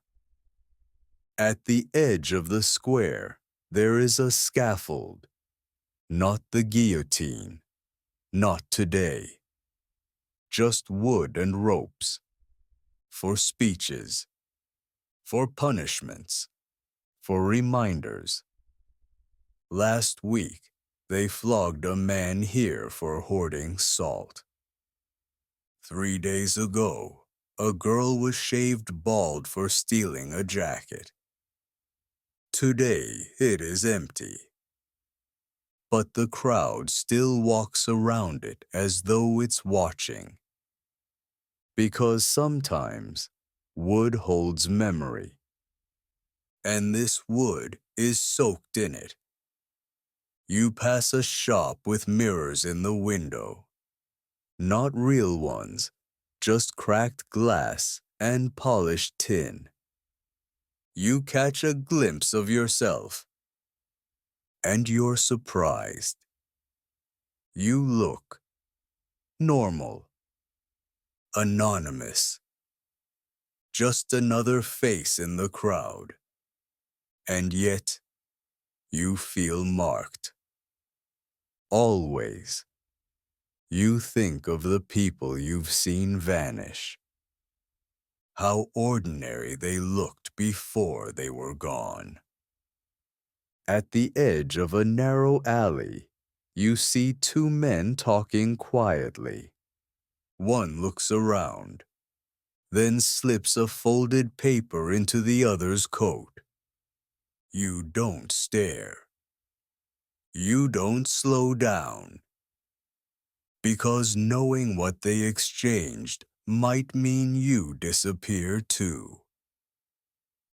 At the edge of the square, there is a scaffold, not the guillotine, not today. Just wood and ropes, for speeches, for punishments, for reminders. Last week, they flogged a man here for hoarding salt. 3 days ago, a girl was shaved bald for stealing a jacket. Today, it is empty. But the crowd still walks around it as though it's watching. Because sometimes, wood holds memory. And this wood is soaked in it. You pass a shop with mirrors in the window. Not real ones, just cracked glass and polished tin. You catch a glimpse of yourself. And you're surprised. You look normal, anonymous, just another face in the crowd. And yet, you feel marked. Always. You think of the people you've seen vanish. How ordinary they looked before they were gone. At the edge of a narrow alley, you see 2 men talking quietly. One looks around, then slips a folded paper into the other's coat. You don't stare. You don't slow down. Because knowing what they exchanged might mean you disappear too.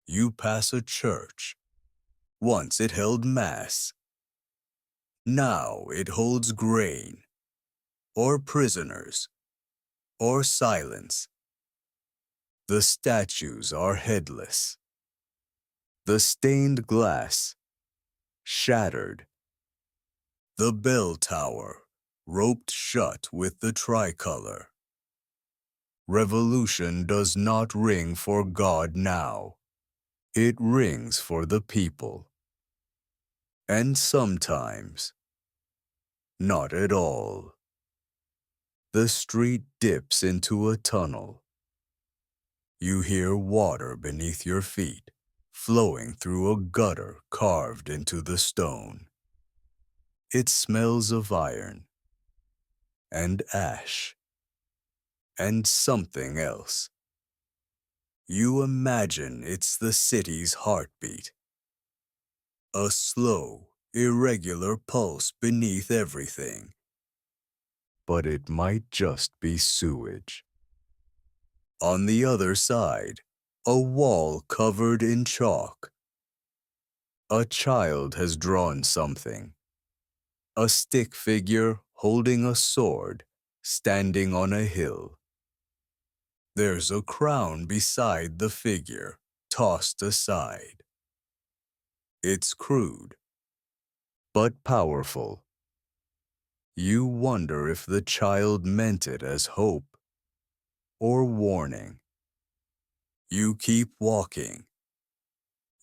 You pass a church. Once it held mass. Now it holds grain, or prisoners, or silence. The statues are headless. The stained glass, shattered. The bell tower, roped shut with the tricolor. Revolution does not ring for God now. It rings for the people. And sometimes, not at all. The street dips into a tunnel. You hear water beneath your feet, flowing through a gutter carved into the stone. It smells of iron. and ash, and something else. You imagine it's the city's heartbeat, a slow, irregular pulse beneath everything. But it might just be sewage. On the other side, a wall covered in chalk. A child has drawn something. A stick figure holding a sword, standing on a hill. There's a crown beside the figure, tossed aside. It's crude, but powerful. You wonder if the child meant it as hope or warning. You keep walking.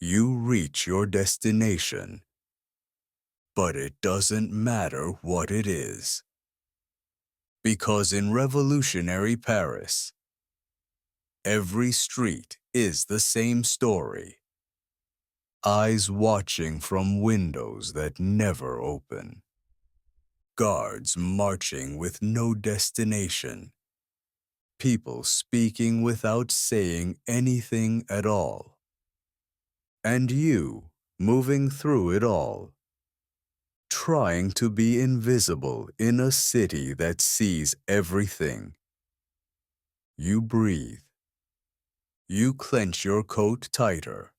You reach your destination. But it doesn't matter what it is. Because in revolutionary Paris, every street is the same story. Eyes watching from windows that never open. Guards marching with no destination. People speaking without saying anything at all. And you, moving through it all, trying to be invisible in a city that sees everything. You breathe. You clench your coat tighter.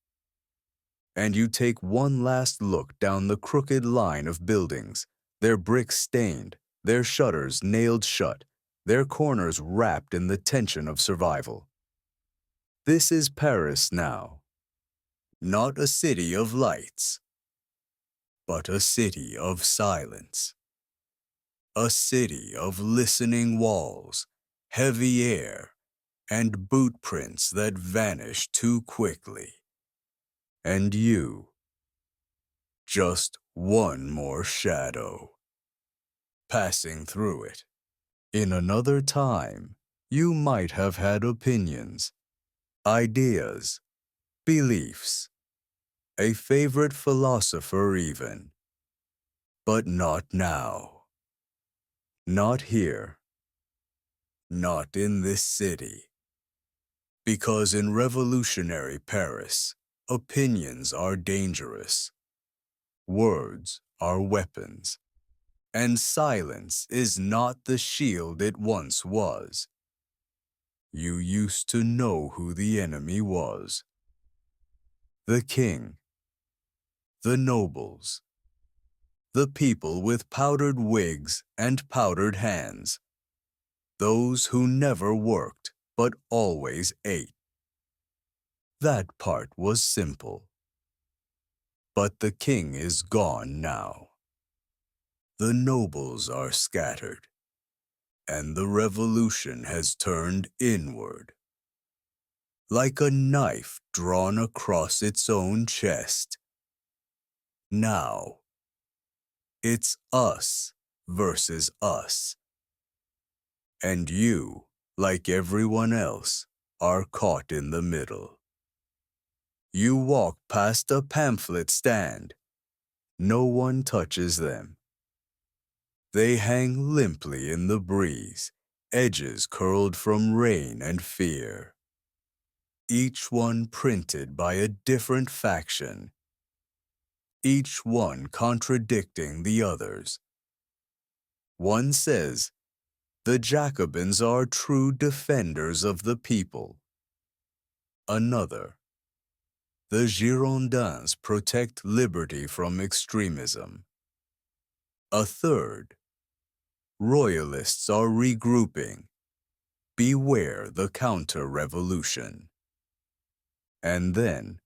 And you take one last look down the crooked line of buildings, their bricks stained, their shutters nailed shut, their corners wrapped in the tension of survival. This is Paris now. Not a city of lights, but a city of silence. A city of listening walls, heavy air, and boot prints that vanish too quickly. And you, just one more shadow, passing through it. In another time, you might have had opinions, ideas, beliefs, a favorite philosopher even. But not now. Not here. Not in this city. Because in revolutionary Paris, opinions are dangerous. Words are weapons. And silence is not the shield it once was. You used to know who the enemy was. The king. The nobles. The people with powdered wigs and powdered hands. Those who never worked but always ate. That part was simple. But the king is gone now. The nobles are scattered, and the revolution has turned inward. Like a knife drawn across its own chest. Now, it's us versus us. And you, like everyone else, are caught in the middle. You walk past a pamphlet stand. No one touches them. They hang limply in the breeze, edges curled from rain and fear. Each one printed by a different faction. Each one contradicting the others. One says, the Jacobins are true defenders of the people. Another, the Girondins protect liberty from extremism. A third, Royalists are regrouping. Beware the counter-revolution. And then,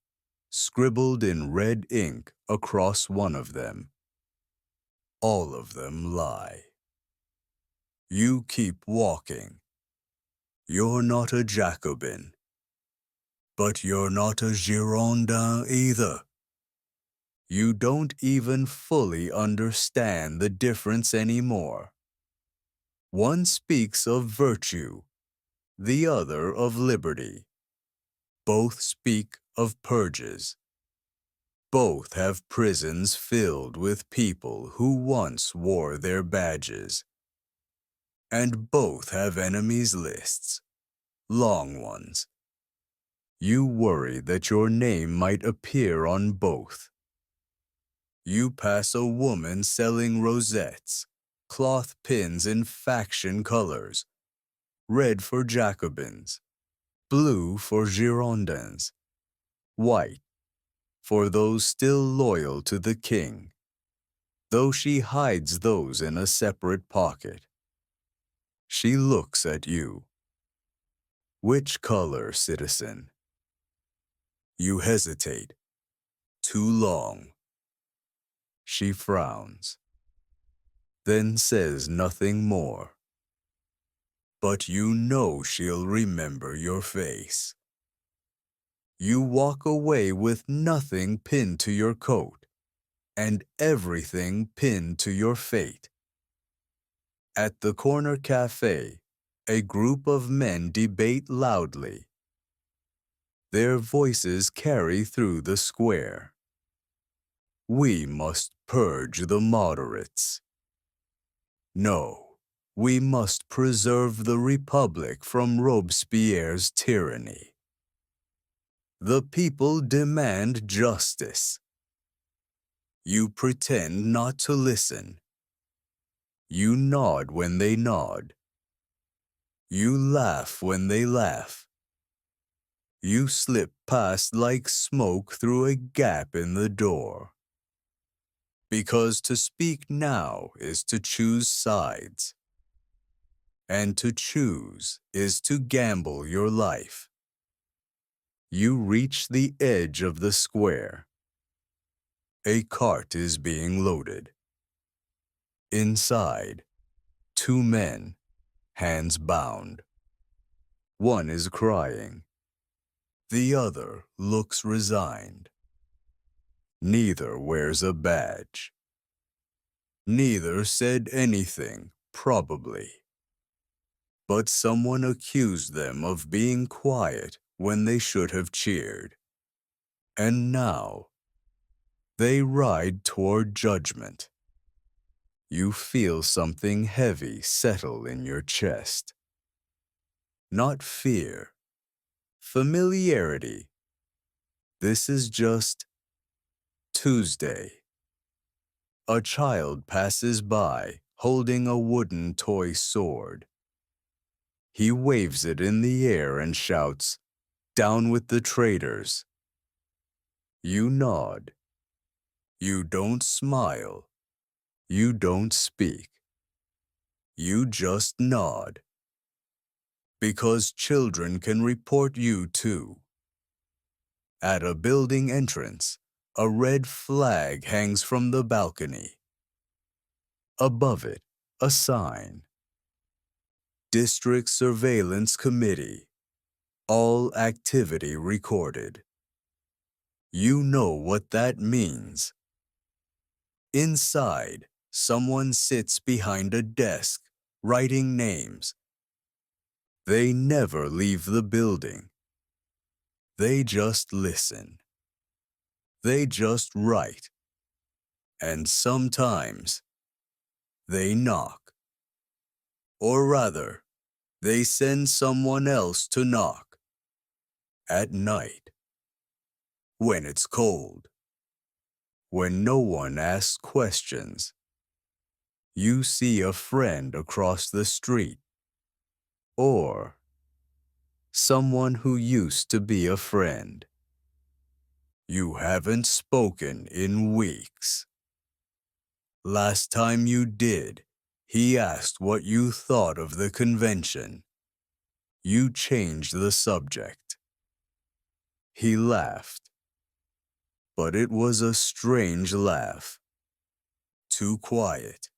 scribbled in red ink across one of them, all of them lie. You keep walking. You're not a Jacobin. But you're not a Girondin either. You don't even fully understand the difference anymore. One speaks of virtue, the other of liberty. Both speak of purges. Both have prisons filled with people who once wore their badges. and both have enemies lists, long ones. You worry that your name might appear on both. You pass a woman selling rosettes, cloth pins in faction colors, red for Jacobins, blue for Girondins, white for those still loyal to the king, though she hides those in a separate pocket. She looks at you. Which color, citizen? You hesitate. Too long. She frowns, then says nothing more. But you know she'll remember your face. You walk away with nothing pinned to your coat, and everything pinned to your fate. At the corner cafe, a group of men debate loudly. Their voices carry through the square. We must purge the moderates. No, we must preserve the Republic from Robespierre's tyranny. The people demand justice. You pretend not to listen. You nod when they nod. You laugh when they laugh. You slip past like smoke through a gap in the door. Because to speak now is to choose sides. And to choose is to gamble your life. You reach the edge of the square. A cart is being loaded. Inside, two men, hands bound. One is crying. The other looks resigned. Neither wears a badge. Neither said anything, probably. But someone accused them of being quiet when they should have cheered. And now, they ride toward judgment. You feel something heavy settle in your chest. Not fear, familiarity. This is just Tuesday. A child passes by holding a wooden toy sword. He waves it in the air and shouts, "Down with the traitors." You nod. You don't smile. You don't speak. You just nod. Because children can report you too. At a building entrance, a red flag hangs from the balcony. Above it, a sign. District Surveillance Committee. All activity recorded. You know what that means. Inside, someone sits behind a desk, writing names. They never leave the building. They just listen. They just write. And sometimes, they knock. Or rather, they send someone else to knock. At night. When it's cold. When no one asks questions. You see a friend across the street. Or someone who used to be a friend. You haven't spoken in weeks. Last time you did, he asked what you thought of the convention. You changed the subject. He laughed. But it was a strange laugh. Too quiet.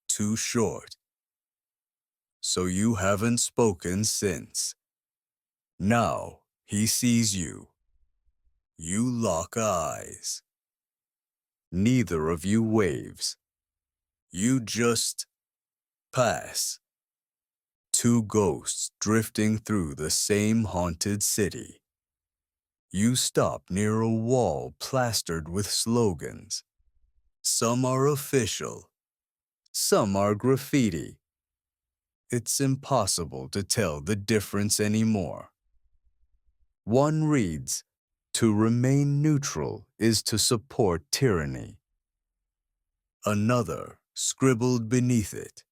Too short. So you haven't spoken since. Now he sees you. You lock eyes. Neither of you waves. You just pass. Two ghosts drifting through the same haunted city. You stop near a wall plastered with slogans. Some are official. Some are graffiti. It's impossible to tell the difference anymore. One reads, "To remain neutral is to support tyranny." Another scribbled beneath it,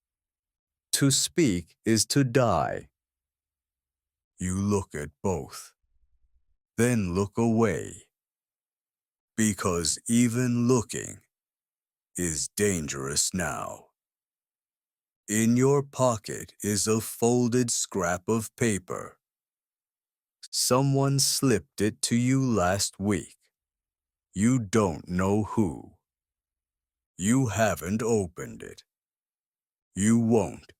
"To speak is to die." You look at both, then look away, because even looking is dangerous now. In your pocket is a folded scrap of paper. Someone slipped it to you last week. You don't know who. You haven't opened it. You won't.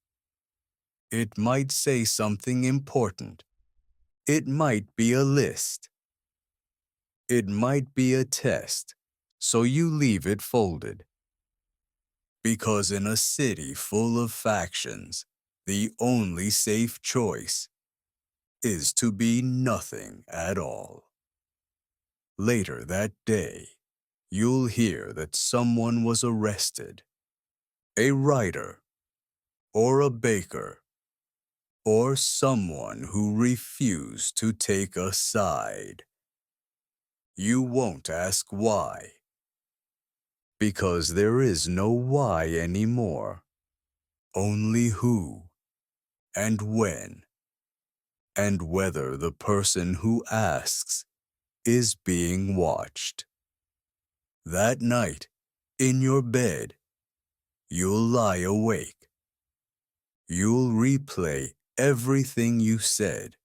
It might say something important. It might be a list. It might be a test, so you leave it folded. Because in a city full of factions, the only safe choice is to be nothing at all. Later that day, you'll hear that someone was arrested. A writer, or a baker, or someone who refused to take a side. You won't ask why, because there is no why anymore. Only who, and when, and whether the person who asks is being watched. That night, in your bed, you'll lie awake. You'll replay everything you said,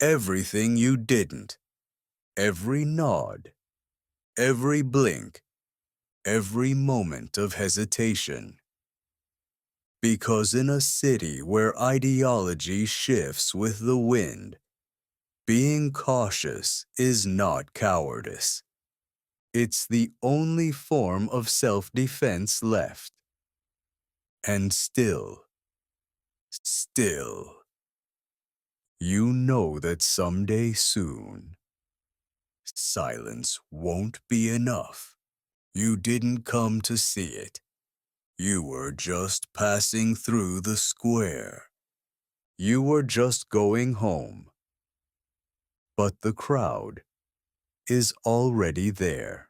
everything you didn't, every nod, every blink, every moment of hesitation. Because in a city where ideology shifts with the wind, being cautious is not cowardice. It's the only form of self-defense left. And still, you know that someday soon, silence won't be enough. You didn't come to see it. You were just passing through the square. You were just going home. But the crowd is already there.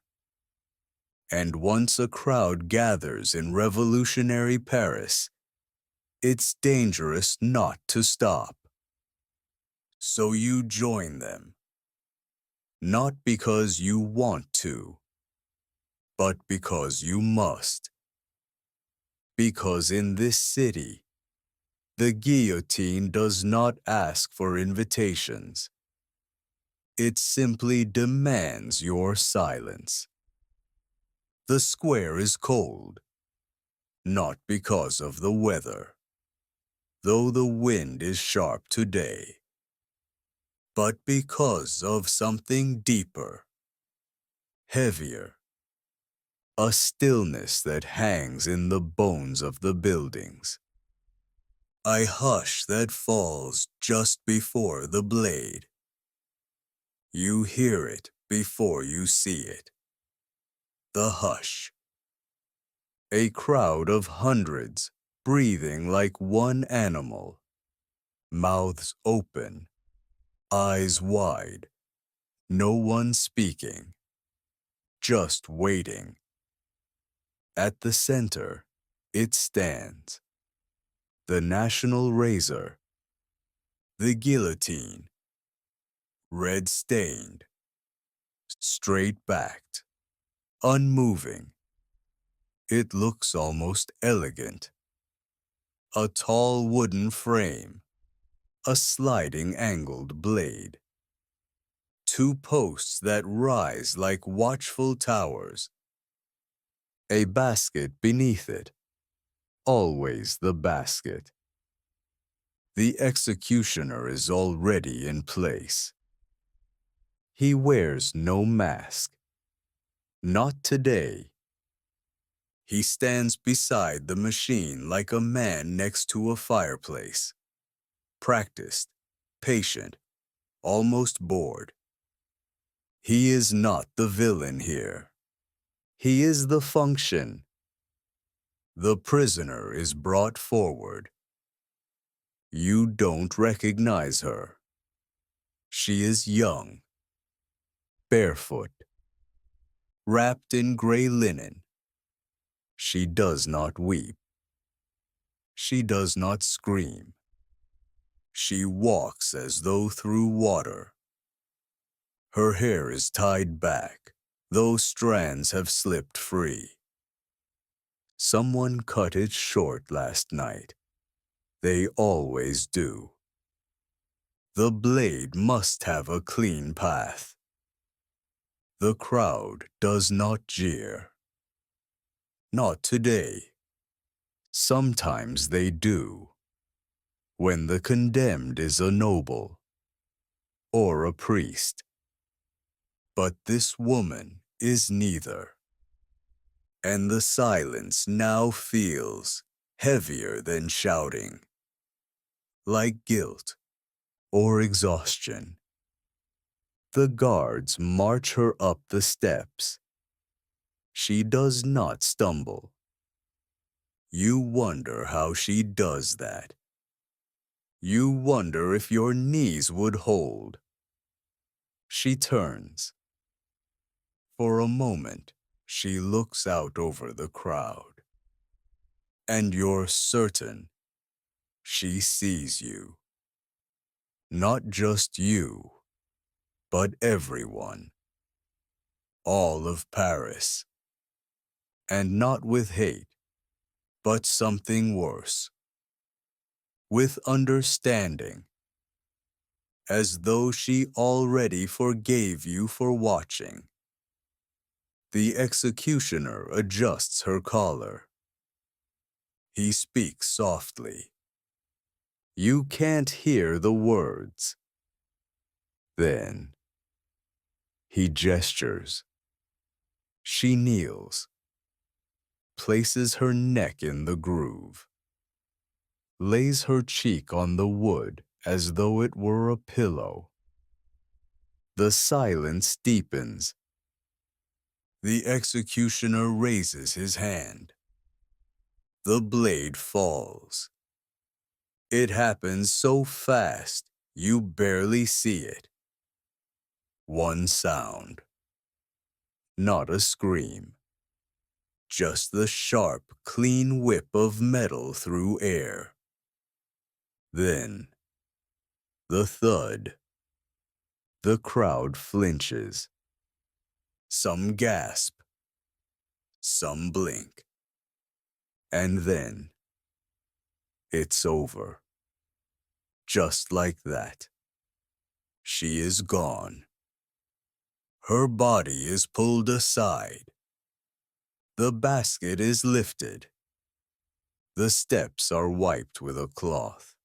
And once a crowd gathers in revolutionary Paris, it's dangerous not to stop. So you join them. Not because you want to, but because you must. Because in this city, the guillotine does not ask for invitations. It simply demands your silence. The square is cold, not because of the weather, though the wind is sharp today, but because of something deeper, heavier, a stillness that hangs in the bones of the buildings. A hush that falls just before the blade. You hear it before you see it. The hush. A crowd of hundreds breathing like one animal. Mouths open, eyes wide. No one speaking. Just waiting. At the center, it stands. The national razor. The guillotine. Red-stained. Straight-backed. Unmoving. It looks almost elegant. A tall wooden frame. A sliding angled blade. Two posts that rise like watchful towers. A basket beneath it. Always the basket. The executioner is already in place. He wears no mask. Not today. He stands beside the machine like a man next to a fireplace. Practiced, patient, almost bored. He is not the villain here. He is the function. The prisoner is brought forward. You don't recognize her. She is young, barefoot, wrapped in gray linen. She does not weep. She does not scream. She walks as though through water. Her hair is tied back, though strands have slipped free. Someone cut it short last night. They always do. The blade must have a clean path. The crowd does not jeer. Not today. Sometimes they do, when the condemned is a noble or a priest. But this woman is neither. And the silence now feels heavier than shouting, like guilt or exhaustion. The guards march her up the steps. She does not stumble. You wonder how she does that. You wonder if your knees would hold. She turns. For a moment, she looks out over the crowd. And you're certain she sees you. Not just you, but everyone. All of Paris. And not with hate, but something worse. With understanding. As though she already forgave you for watching. The executioner adjusts her collar. He speaks softly. You can't hear the words. Then he gestures. She kneels, places her neck in the groove, lays her cheek on the wood as though it were a pillow. The silence deepens. The executioner raises his hand. The blade falls. It happens so fast, you barely see it. One sound. Not a scream. Just the sharp, clean whip of metal through air. Then, the thud. The crowd flinches. Some gasp. Some blink. And then, it's over. Just like that. She is gone. Her body is pulled aside. The basket is lifted. The steps are wiped with a cloth.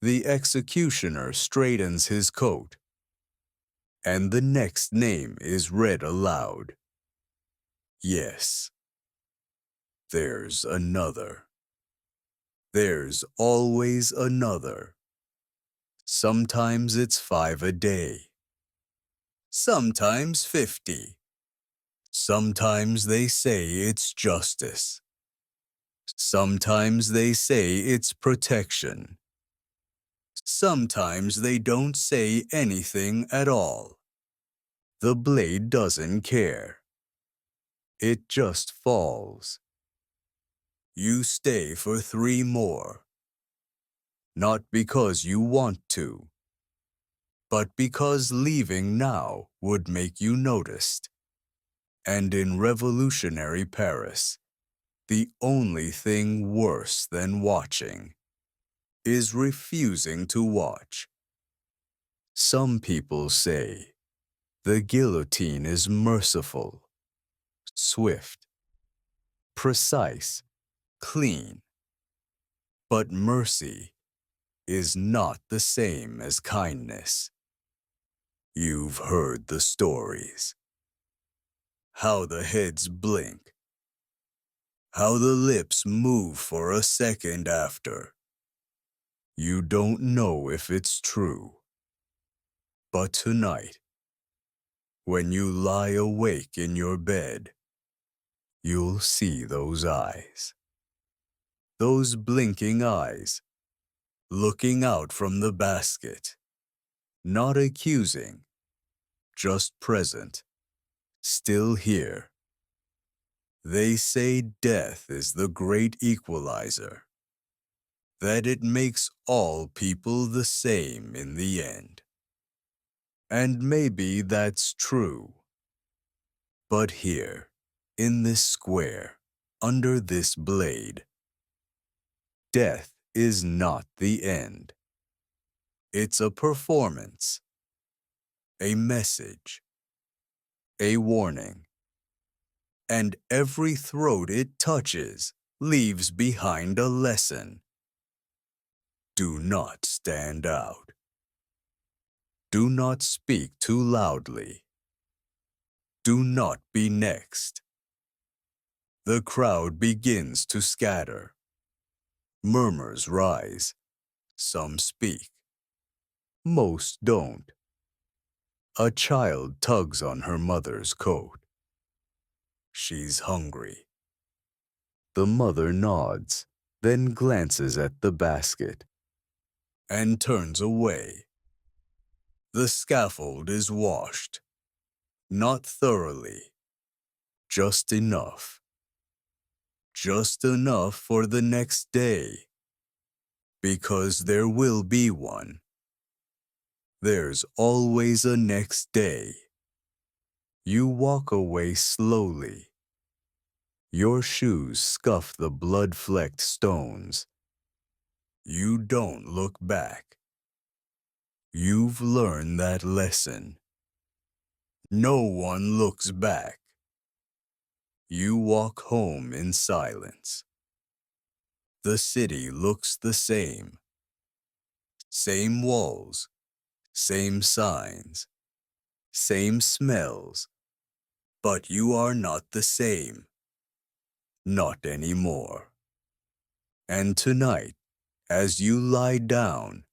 The executioner straightens his coat, and the next name is read aloud. Yes, there's another. There's always another. Sometimes it's 5 a day. Sometimes 50. Sometimes they say it's justice. Sometimes they say it's protection. Sometimes they don't say anything at all. The blade doesn't care. It just falls. You stay for 3 more. Not because you want to, but because leaving now would make you noticed. And in revolutionary Paris, the only thing worse than watching is refusing to watch. Some people say the guillotine is merciful, swift, precise, clean. But mercy is not the same as kindness. You've heard the stories. How the heads blink. How the lips move for a second after. You don't know if it's true. But tonight, when you lie awake in your bed, you'll see those eyes. Those blinking eyes, looking out from the basket, not accusing, just present, still here. They say death is the great equalizer, that it makes all people the same in the end. And maybe that's true. But here, in this square, under this blade, death is not the end. It's a performance, a message, a warning. And every throat it touches leaves behind a lesson. Do not stand out. Do not speak too loudly. Do not be next. The crowd begins to scatter. Murmurs rise. Some speak. Most don't. A child tugs on her mother's coat. She's hungry. The mother nods, then glances at the basket and turns away. The scaffold is washed. Not thoroughly. Just enough. Just enough for the next day. Because there will be one. There's always a next day. You walk away slowly. Your shoes scuff the blood-flecked stones. You don't look back. You've learned that lesson. No one looks back. You walk home in silence. The city looks the same. Same walls, same signs, same smells. But you are not the same. Not anymore. And tonight, as you lie down,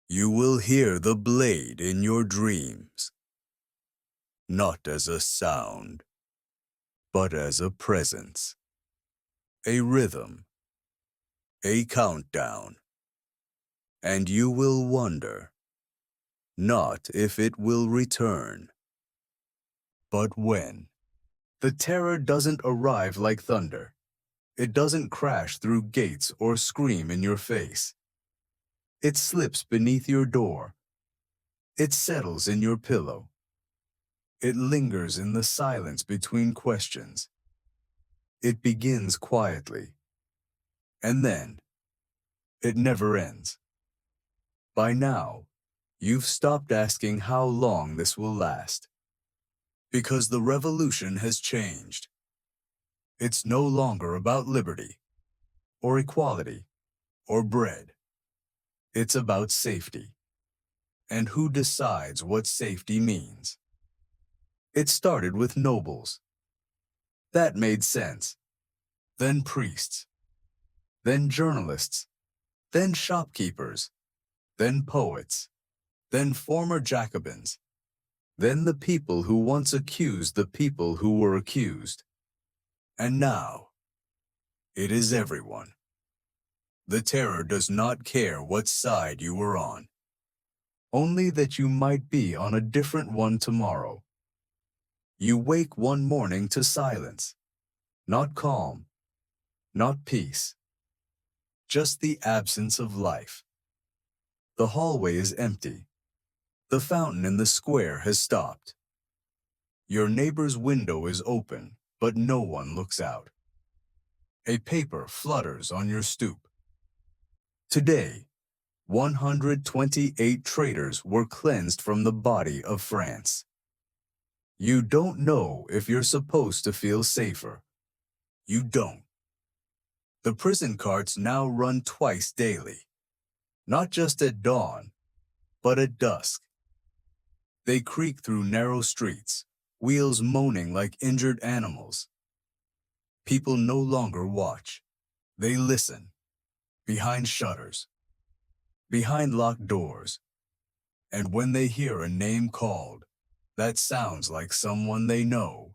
you will hear the blade in your dreams. Not as a sound, but as a presence. A rhythm. A countdown. And you will wonder, not if it will return, but when. The terror doesn't arrive like thunder. It doesn't crash through gates or scream in your face. It slips beneath your door. It settles in your pillow. It lingers in the silence between questions. It begins quietly. And then, it never ends. By now, you've stopped asking how long this will last. Because the revolution has changed. It's no longer about liberty, or equality, or bread. It's about safety. And who decides what safety means? It started with nobles. That made sense. Then priests. Then journalists. Then shopkeepers. Then poets. Then former Jacobins. Then the people who once accused the people who were accused. And now, it is everyone. The terror does not care what side you were on. Only that you might be on a different one tomorrow. You wake one morning to silence. Not calm. Not peace. Just the absence of life. The hallway is empty. The fountain in the square has stopped. Your neighbor's window is open, but no one looks out. A paper flutters on your stoop. Today, 128 traitors were cleansed from the body of France. You don't know if you're supposed to feel safer. You don't. The prison carts now run twice daily. Not just at dawn, but at dusk. They creak through narrow streets, wheels moaning like injured animals. People no longer watch. They listen. Behind shutters. Behind locked doors. And when they hear a name called, that sounds like someone they know,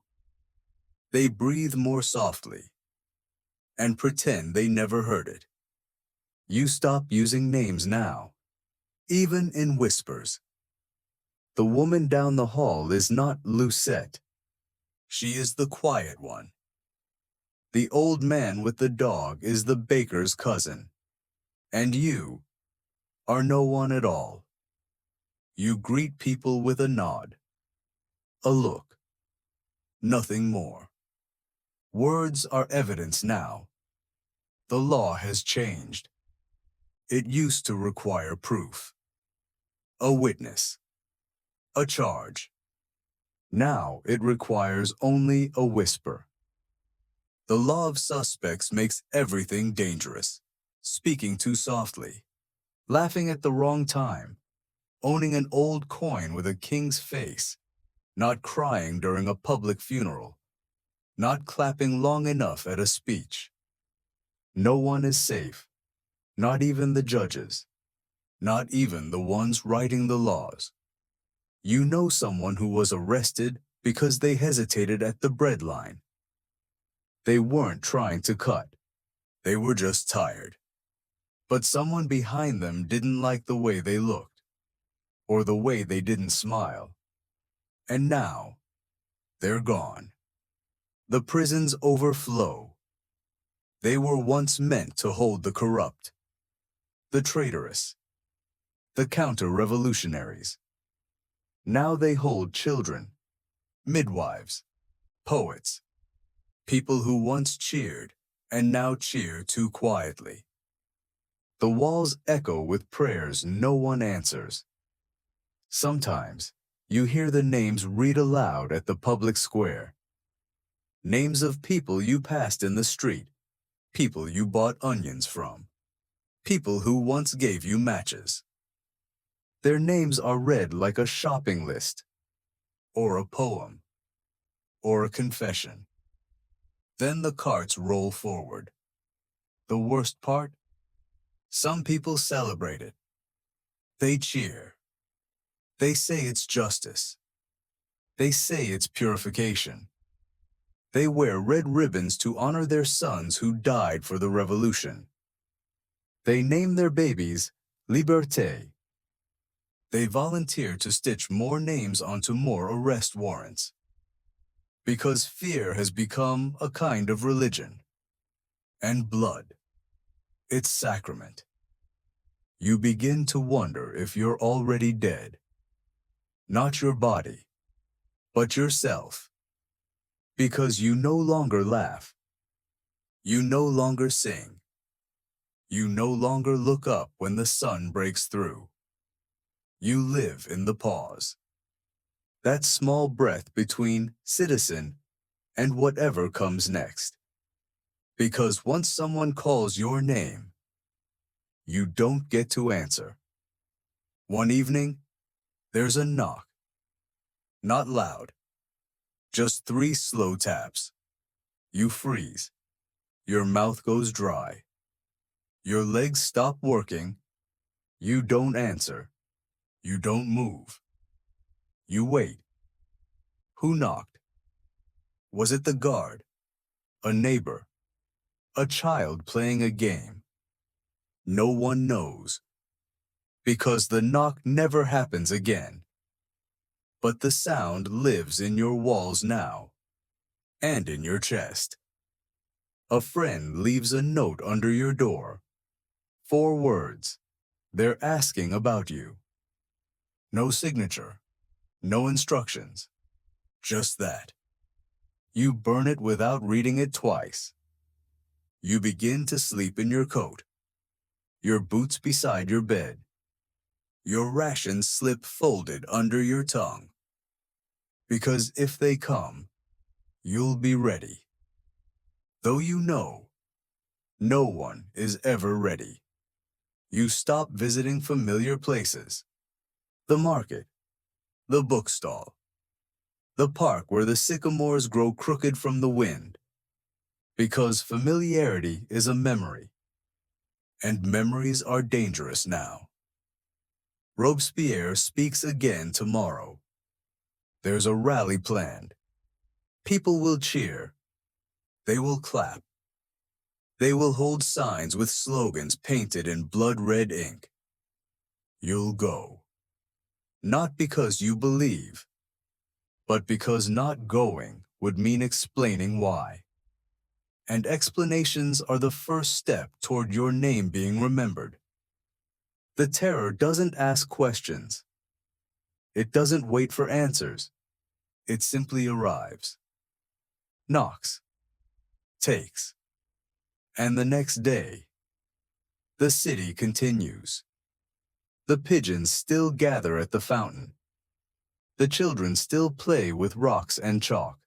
they breathe more softly and pretend they never heard it. You stop using names now, even in whispers. The woman down the hall is not Lucette. She is the quiet one. The old man with the dog is the baker's cousin. And you are no one at all. You greet people with a nod, a look, nothing more. Words are evidence now. The law has changed. It used to require proof, a witness, a charge. Now it requires only a whisper. The law of suspects makes everything dangerous. Speaking too softly, laughing at the wrong time, owning an old coin with a king's face, not crying during a public funeral, not clapping long enough at a speech. No one is safe, not even the judges, not even the ones writing the laws. You know someone who was arrested because they hesitated at the bread line. They weren't trying to cut. They were just tired. But someone behind them didn't like the way they looked, or the way they didn't smile. And now, they're gone. The prisons overflow. They were once meant to hold the corrupt, the traitorous, the counter-revolutionaries. Now they hold children, midwives, poets, people who once cheered and now cheer too quietly. The walls echo with prayers no one answers. Sometimes you hear the names read aloud at the public square. Names of people you passed in the street, people you bought onions from, people who once gave you matches. Their names are read like a shopping list, or a poem, or a confession. Then the carts roll forward. The worst part? Some people celebrate it. They cheer. They say it's justice. They say it's purification. They wear red ribbons to honor their sons who died for the revolution. They name their babies Liberté. They volunteer to stitch more names onto more arrest warrants. Because fear has become a kind of religion. And blood, its sacrament. You begin to wonder if you're already dead. Not your body, but yourself. Because you no longer laugh. You no longer sing. You no longer look up when the sun breaks through. You live in the pause. That small breath between citizen and whatever comes next. Because once someone calls your name, you don't get to answer. One evening, there's a knock. Not loud. Just 3 slow taps. You freeze. Your mouth goes dry. Your legs stop working. You don't answer. You don't move. You wait. Who knocked? Was it the guard? A neighbor? A child playing a game? No one knows. Because the knock never happens again. But the sound lives in your walls now, and in your chest. A friend leaves a note under your door. 4 words. They're asking about you. No signature, no instructions, just that. You burn it without reading it twice. You begin to sleep in your coat, your boots beside your bed. Your rations slip folded under your tongue. Because if they come, you'll be ready. Though you know, no one is ever ready. You stop visiting familiar places. The market, the bookstall, the park where the sycamores grow crooked from the wind. Because familiarity is a memory, and memories are dangerous now. Robespierre speaks again tomorrow. There's a rally planned. People will cheer. They will clap. They will hold signs with slogans painted in blood-red ink. You'll go. Not because you believe, but because not going would mean explaining why. And explanations are the first step toward your name being remembered. The terror doesn't ask questions. It doesn't wait for answers. It simply arrives, knocks, takes, and the next day, the city continues. The pigeons still gather at the fountain. The children still play with rocks and chalk.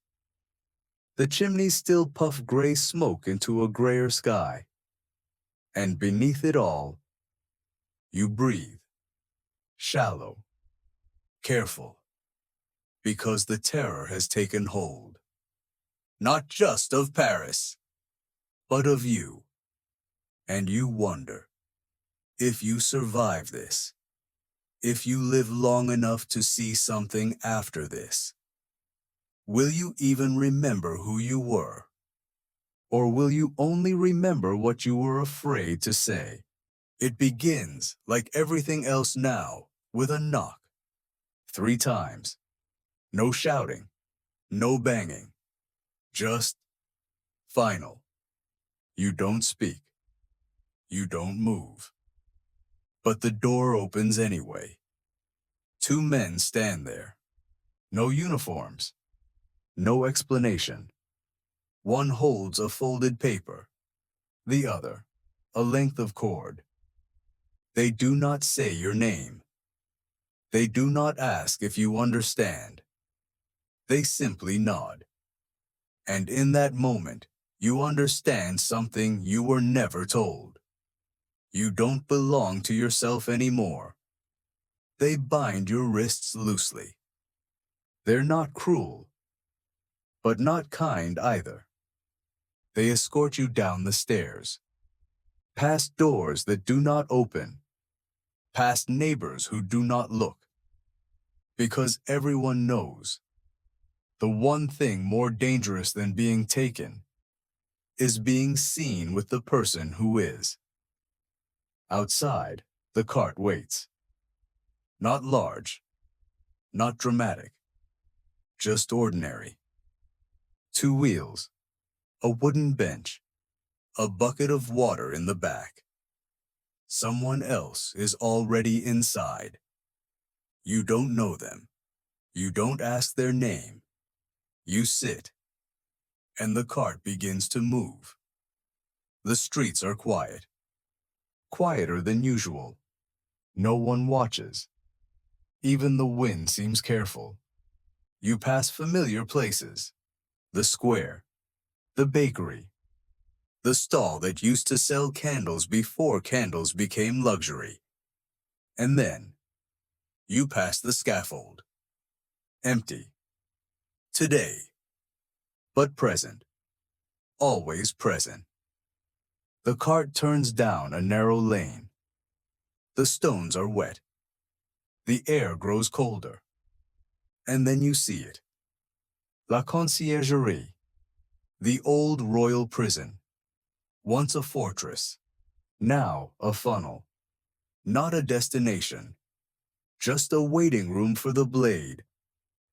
The chimneys still puff gray smoke into a grayer sky. And beneath it all, you breathe, shallow, careful, because the terror has taken hold, not just of Paris, but of you. And you wonder, if you survive this, if you live long enough to see something after this, will you even remember who you were? Or will you only remember what you were afraid to say? It begins, like everything else now, with a knock. 3 times. No shouting, no banging. Just final. You don't speak. You don't move. But the door opens anyway. 2 men stand there. No uniforms. No explanation. One holds a folded paper. The other, a length of cord. They do not say your name. They do not ask if you understand. They simply nod. And in that moment, you understand something you were never told. You don't belong to yourself anymore. They bind your wrists loosely. They're not cruel, but not kind either. They escort you down the stairs, past doors that do not open, past neighbors who do not look. Because everyone knows, the one thing more dangerous than being taken is being seen with the person who is. Outside, the cart waits. Not large, not dramatic, just ordinary. 2 wheels, a wooden bench, a bucket of water in the back. Someone else is already inside. You don't know them. You don't ask their name. You sit, and the cart begins to move. The streets are quiet, quieter than usual. No one watches. Even the wind seems careful. You pass familiar places. The square, the bakery, the stall that used to sell candles before candles became luxury. And then, you pass the scaffold. Empty. Today. But present. Always present. The cart turns down a narrow lane. The stones are wet. The air grows colder. And then you see it. La Conciergerie. The old royal prison. Once a fortress. Now a funnel. Not a destination. Just a waiting room for the blade.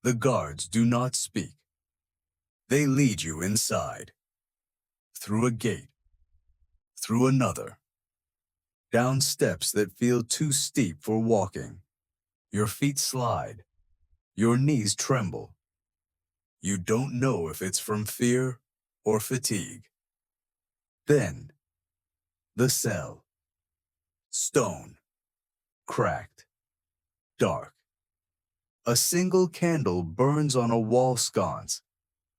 The guards do not speak. They lead you inside. Through a gate. Through another. Down steps that feel too steep for walking. Your feet slide. Your knees tremble. You don't know if it's from fear or fatigue. Then, the cell. Stone. Cracked. Dark. A single candle burns on a wall sconce,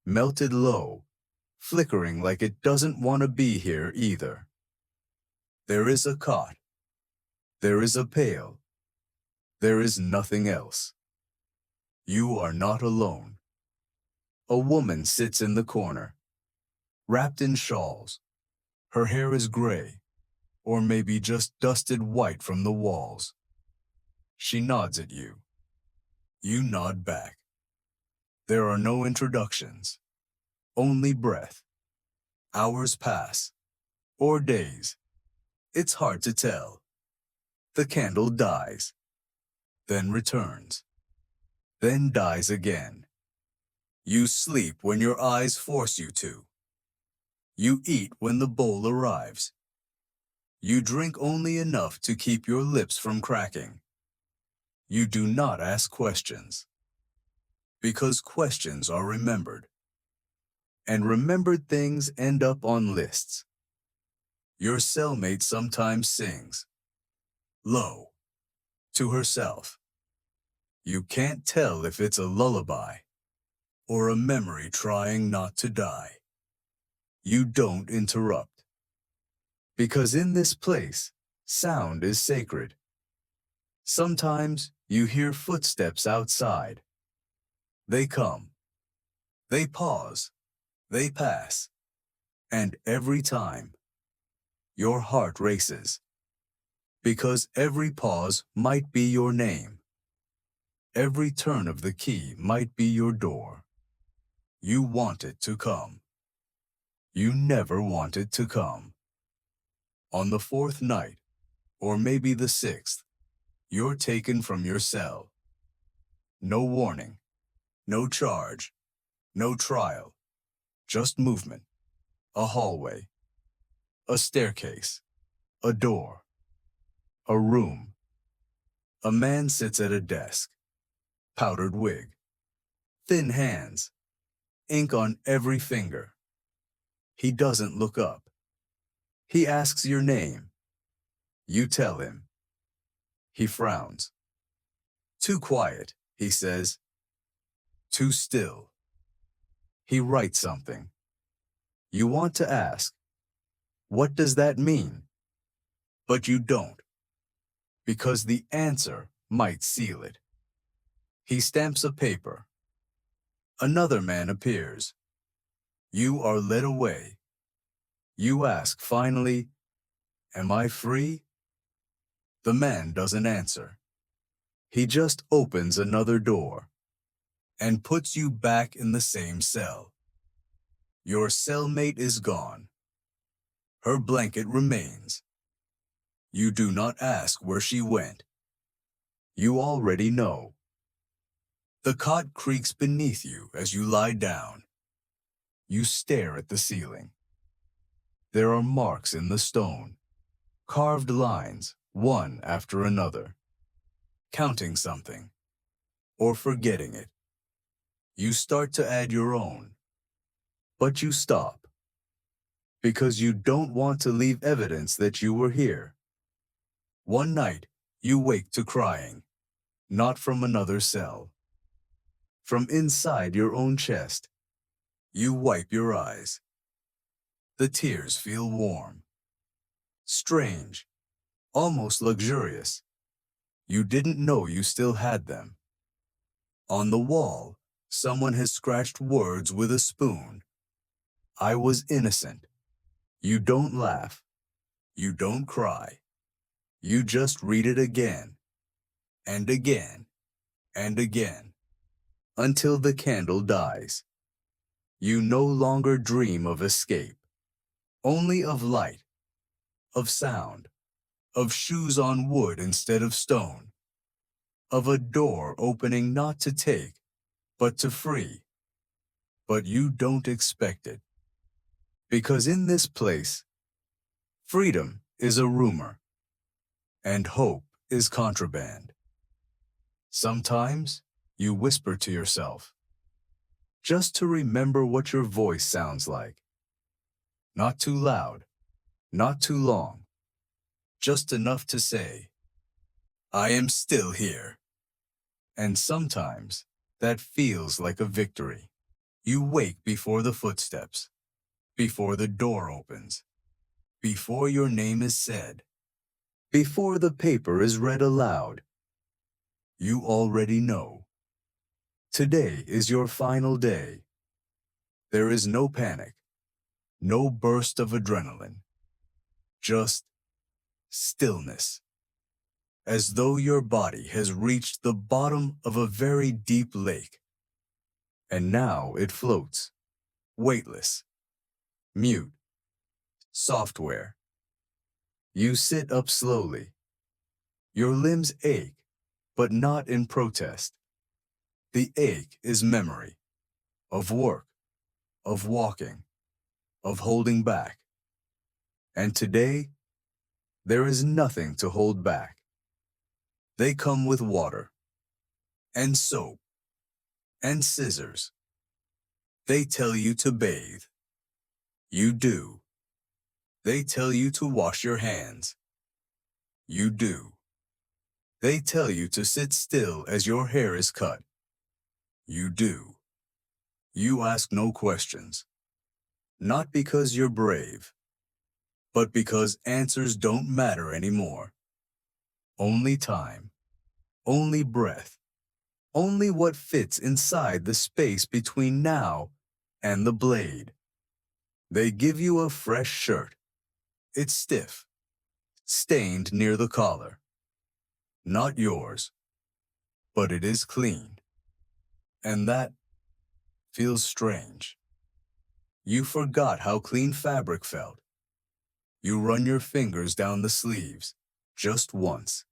melted low, flickering like it doesn't want to be here either. There is a cot. There is a pail. There is nothing else. You are not alone. A woman sits in the corner, wrapped in shawls. Her hair is gray, or maybe just dusted white from the walls. She nods at you. You nod back. There are no introductions, only breath. Hours pass. or days. It's hard to tell. The candle dies, then returns, then dies again. You sleep when your eyes force you to. You eat when the bowl arrives. You drink only enough to keep your lips from cracking. You do not ask questions, because questions are remembered, and remembered things end up on lists. Your cellmate sometimes sings, low, to herself. You can't tell if it's a lullaby or a memory trying not to die. You don't interrupt, because in this place, sound is sacred. Sometimes you hear footsteps outside. They come, they pause, they pass, and every time, your heart races, because every pause might be your name. Every turn of the key might be your door. You want it to come. You never want it to come. On the fourth night, or maybe the sixth, you're taken from your cell. No warning, no charge, no trial, just movement, a hallway, a staircase, a door, a room. A man sits at a desk, powdered wig, thin hands, ink on every finger. He doesn't look up. He asks your name. You tell him. He frowns. Too quiet, he says. Too still. He writes something. You want to ask, what does that mean? But you don't, because the answer might seal it. He stamps a paper. Another man appears. You are led away. You ask finally, am I free? The man doesn't answer. He just opens another door and puts you back in the same cell. Your cellmate is gone. Her blanket remains. You do not ask where she went. You already know. The cot creaks beneath you as you lie down. You stare at the ceiling. There are marks in the stone, carved lines, one after another. Counting something, or forgetting it. You start to add your own, but you stop, because you don't want to leave evidence that you were here. One night, you wake to crying, not from another cell. From inside your own chest, you wipe your eyes. The tears feel warm, strange, almost luxurious. You didn't know you still had them. On the wall, someone has scratched words with a spoon. I was innocent. You don't laugh. You don't cry. You just read it again, and again, and again, until the candle dies. You no longer dream of escape, only of light, of sound, of shoes on wood instead of stone, of a door opening not to take, but to free. But you don't expect it, because in this place, freedom is a rumor, and hope is contraband. Sometimes you whisper to yourself, just to remember what your voice sounds like. Not too loud, not too long, just enough to say, I am still here. And sometimes that feels like a victory. You wake before the footsteps, before the door opens, before your name is said, before the paper is read aloud. You already know. Today is your final day. There is no panic, no burst of adrenaline, just stillness, as though your body has reached the bottom of a very deep lake, and now it floats, weightless, mute, software. You sit up slowly. Your limbs ache, but not in protest. The ache is memory of work, of walking, of holding back. And today, there is nothing to hold back. They come with water, and soap, and scissors. They tell you to bathe. You do. They tell you to wash your hands. You do. They tell you to sit still as your hair is cut. You do. You ask no questions. Not because you're brave, but because answers don't matter anymore. Only time, only breath, only what fits inside the space between now and the blade. They give you a fresh shirt. It's stiff, stained near the collar. Not yours, but it is clean. And that feels strange. You forgot how clean fabric felt. You run your fingers down the sleeves, just once.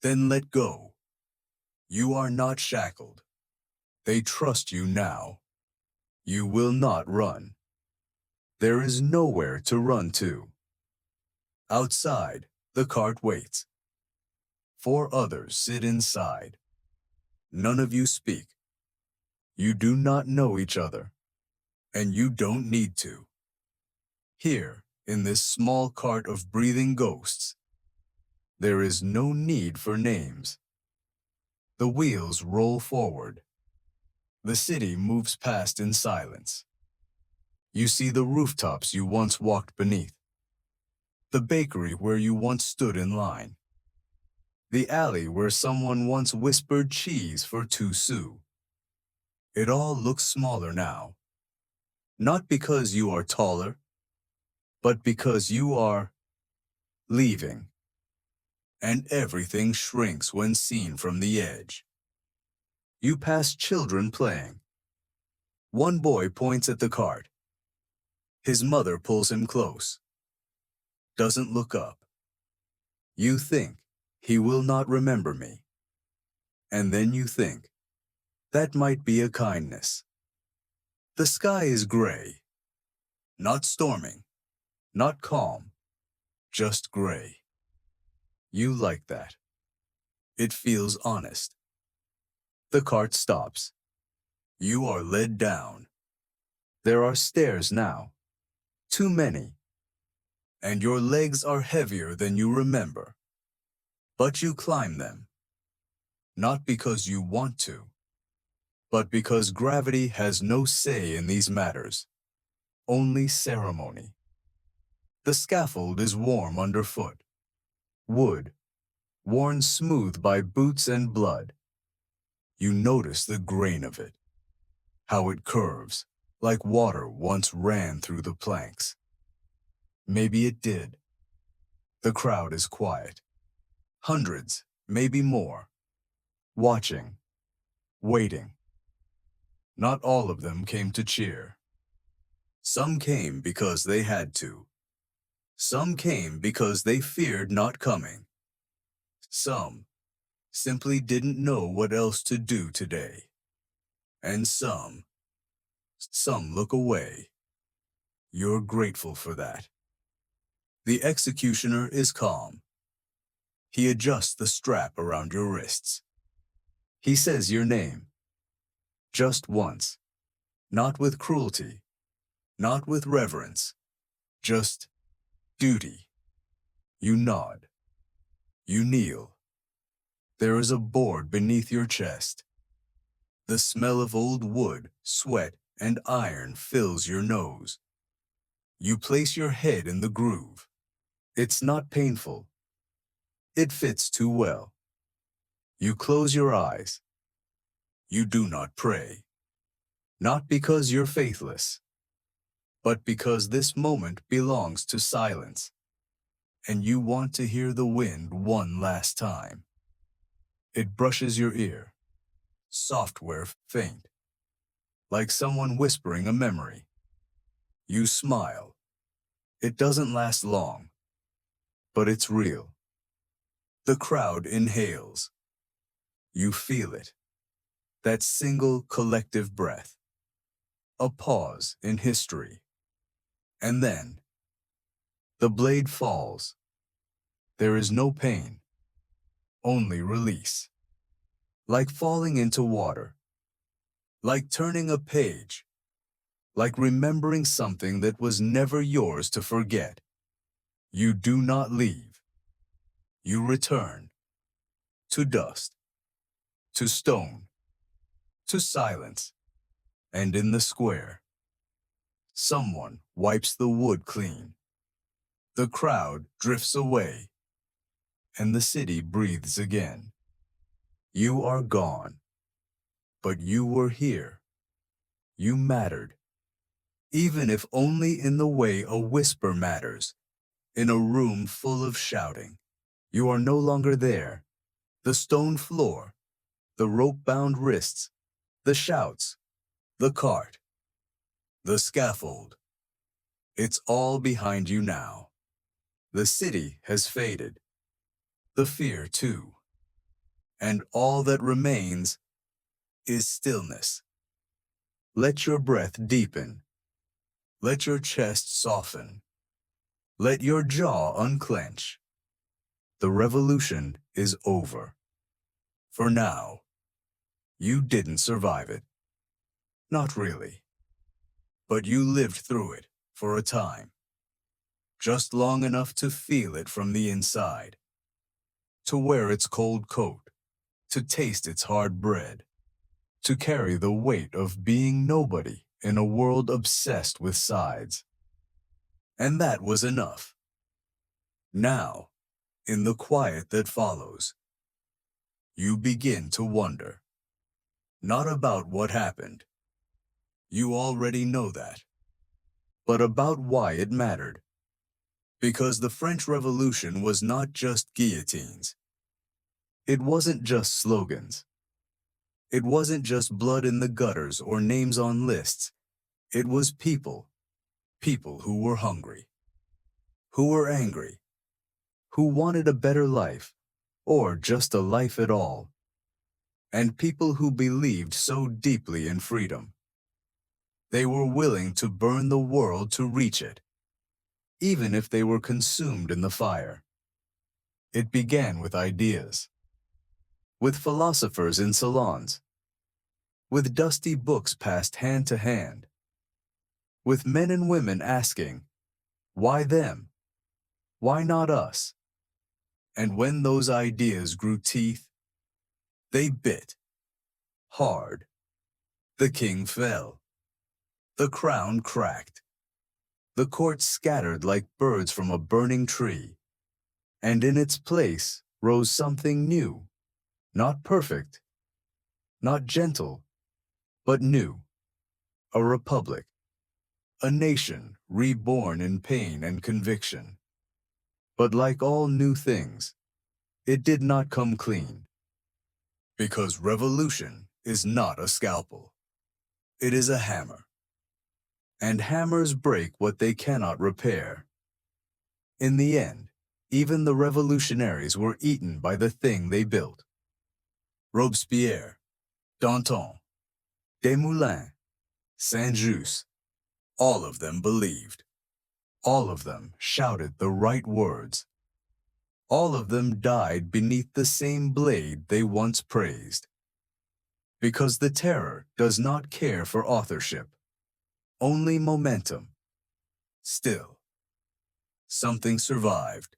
Then let go. You are not shackled. They trust you now. You will not run. There is nowhere to run to. Outside, the cart waits. 4 others sit inside. None of you speak. You do not know each other, and you don't need to. Here, in this small cart of breathing ghosts, there is no need for names. The wheels roll forward. The city moves past in silence. You see the rooftops you once walked beneath, the bakery where you once stood in line, the alley where someone once whispered cheese for 2 sous. It all looks smaller now, not because you are taller, but because you are leaving, and everything shrinks when seen from the edge. You pass children playing. One boy points at the cart. His mother pulls him close. Doesn't look up. You think, he will not remember me. And then you think, that might be a kindness. The sky is gray. Not storming, not calm, just gray. You like that. It feels honest. The cart stops. You are led down. There are stairs now. Too many. And your legs are heavier than you remember. But you climb them. Not because you want to, but because gravity has no say in these matters. Only ceremony. The scaffold is warm underfoot. Wood, worn smooth by boots and blood. You notice the grain of it, how it curves, like water once ran through the planks. Maybe it did. The crowd is quiet. Hundreds, maybe more. Watching, waiting. Not all of them came to cheer. Some came because they had to. Some came because they feared not coming. Some simply didn't know what else to do today. And some look away. You're grateful for that. The executioner is calm. He adjusts the strap around your wrists. He says your name. Just once. Not with cruelty. Not with reverence. Just duty. You nod. You kneel. There is a board beneath your chest. The smell of old wood, sweat, and iron fills your nose. You place your head in the groove. It's not painful. It fits too well. You close your eyes. You do not pray. Not because you're faithless, but because this moment belongs to silence, and you want to hear the wind one last time. It brushes your ear, software faint, like someone whispering a memory. You smile. It doesn't last long, but it's real. The crowd inhales. You feel it. That single collective breath. A pause in history. And then, the blade falls. There is no pain, only release. Like falling into water. Like turning a page. Like remembering something that was never yours to forget. You do not leave. You return. To dust. To stone. To silence. And in the square, someone wipes the wood clean. The crowd drifts away. And the city breathes again. You are gone. But you were here. You mattered. Even if only in the way a whisper matters. In a room full of shouting. You are no longer there. The stone floor. The rope-bound wrists. The shouts. The cart. The scaffold. It's all behind you now. The city has faded. The fear too. And all that remains is stillness. Let your breath deepen. Let your chest soften. Let your jaw unclench. The revolution is over. For now, you didn't survive it. Not really. But you lived through it for a time. Just long enough to feel it from the inside. To wear its cold coat. To taste its hard bread. To carry the weight of being nobody in a world obsessed with sides. And that was enough. Now, in the quiet that follows, you begin to wonder. Not about what happened. You already know that. But about why it mattered. Because the French Revolution was not just guillotines. It wasn't just slogans. It wasn't just blood in the gutters or names on lists. It was people. People who were hungry. Who were angry. Who wanted a better life. Or just a life at all. And people who believed so deeply in freedom. They were willing to burn the world to reach it. Even if they were consumed in the fire. It began with ideas. With philosophers in salons. With dusty books passed hand to hand. With men and women asking, why them? Why not us? And when those ideas grew teeth, they bit. Hard. The king fell. The crown cracked. The court scattered like birds from a burning tree. And in its place rose something new. Not perfect. Not gentle. But new. A republic. A nation reborn in pain and conviction. But like all new things, it did not come clean. Because revolution is not a scalpel. It is a hammer. And hammers break what they cannot repair. In the end, even the revolutionaries were eaten by the thing they built. Robespierre, Danton, Desmoulins, Saint-Just, all of them believed. All of them shouted the right words. All of them died beneath the same blade they once praised. Because the terror does not care for authorship. Only momentum. Still, something survived.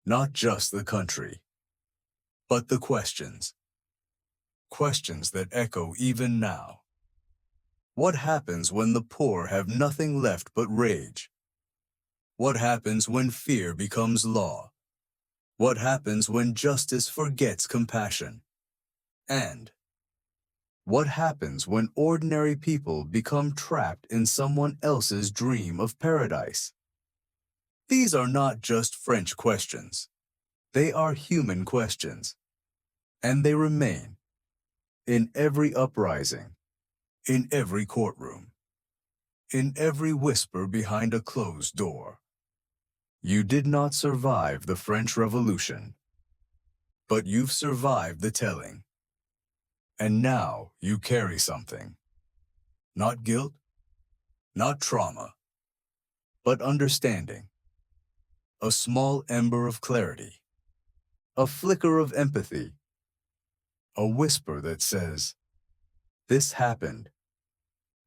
Not just the country, but the questions. Questions that echo even now. What happens when the poor have nothing left but rage? What happens when fear becomes law? What happens when justice forgets compassion? And what happens when ordinary people become trapped in someone else's dream of paradise? These are not just French questions. They are human questions. And they remain in every uprising, in every courtroom, in every whisper behind a closed door. You did not survive the French Revolution, but you've survived the telling. And now you carry something. Not guilt, not trauma, but understanding. A small ember of clarity, a flicker of empathy, a whisper that says, this happened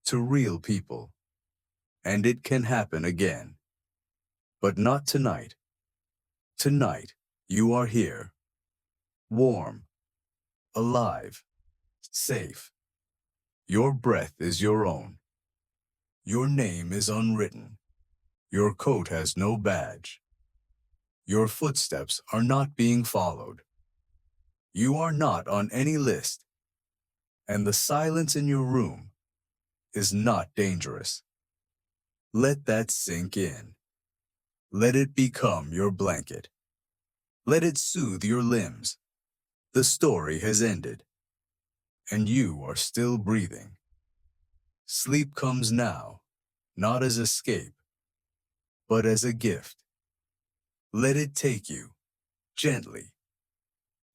to real people, and it can happen again. But not tonight. Tonight, you are here, warm, alive, safe. Your breath is your own. Your name is unwritten. Your coat has no badge. Your footsteps are not being followed. You are not on any list. And the silence in your room is not dangerous. Let that sink in. Let it become your blanket. Let it soothe your limbs. The story has ended, and you are still breathing. Sleep comes now, not as escape, but as a gift. Let it take you, gently.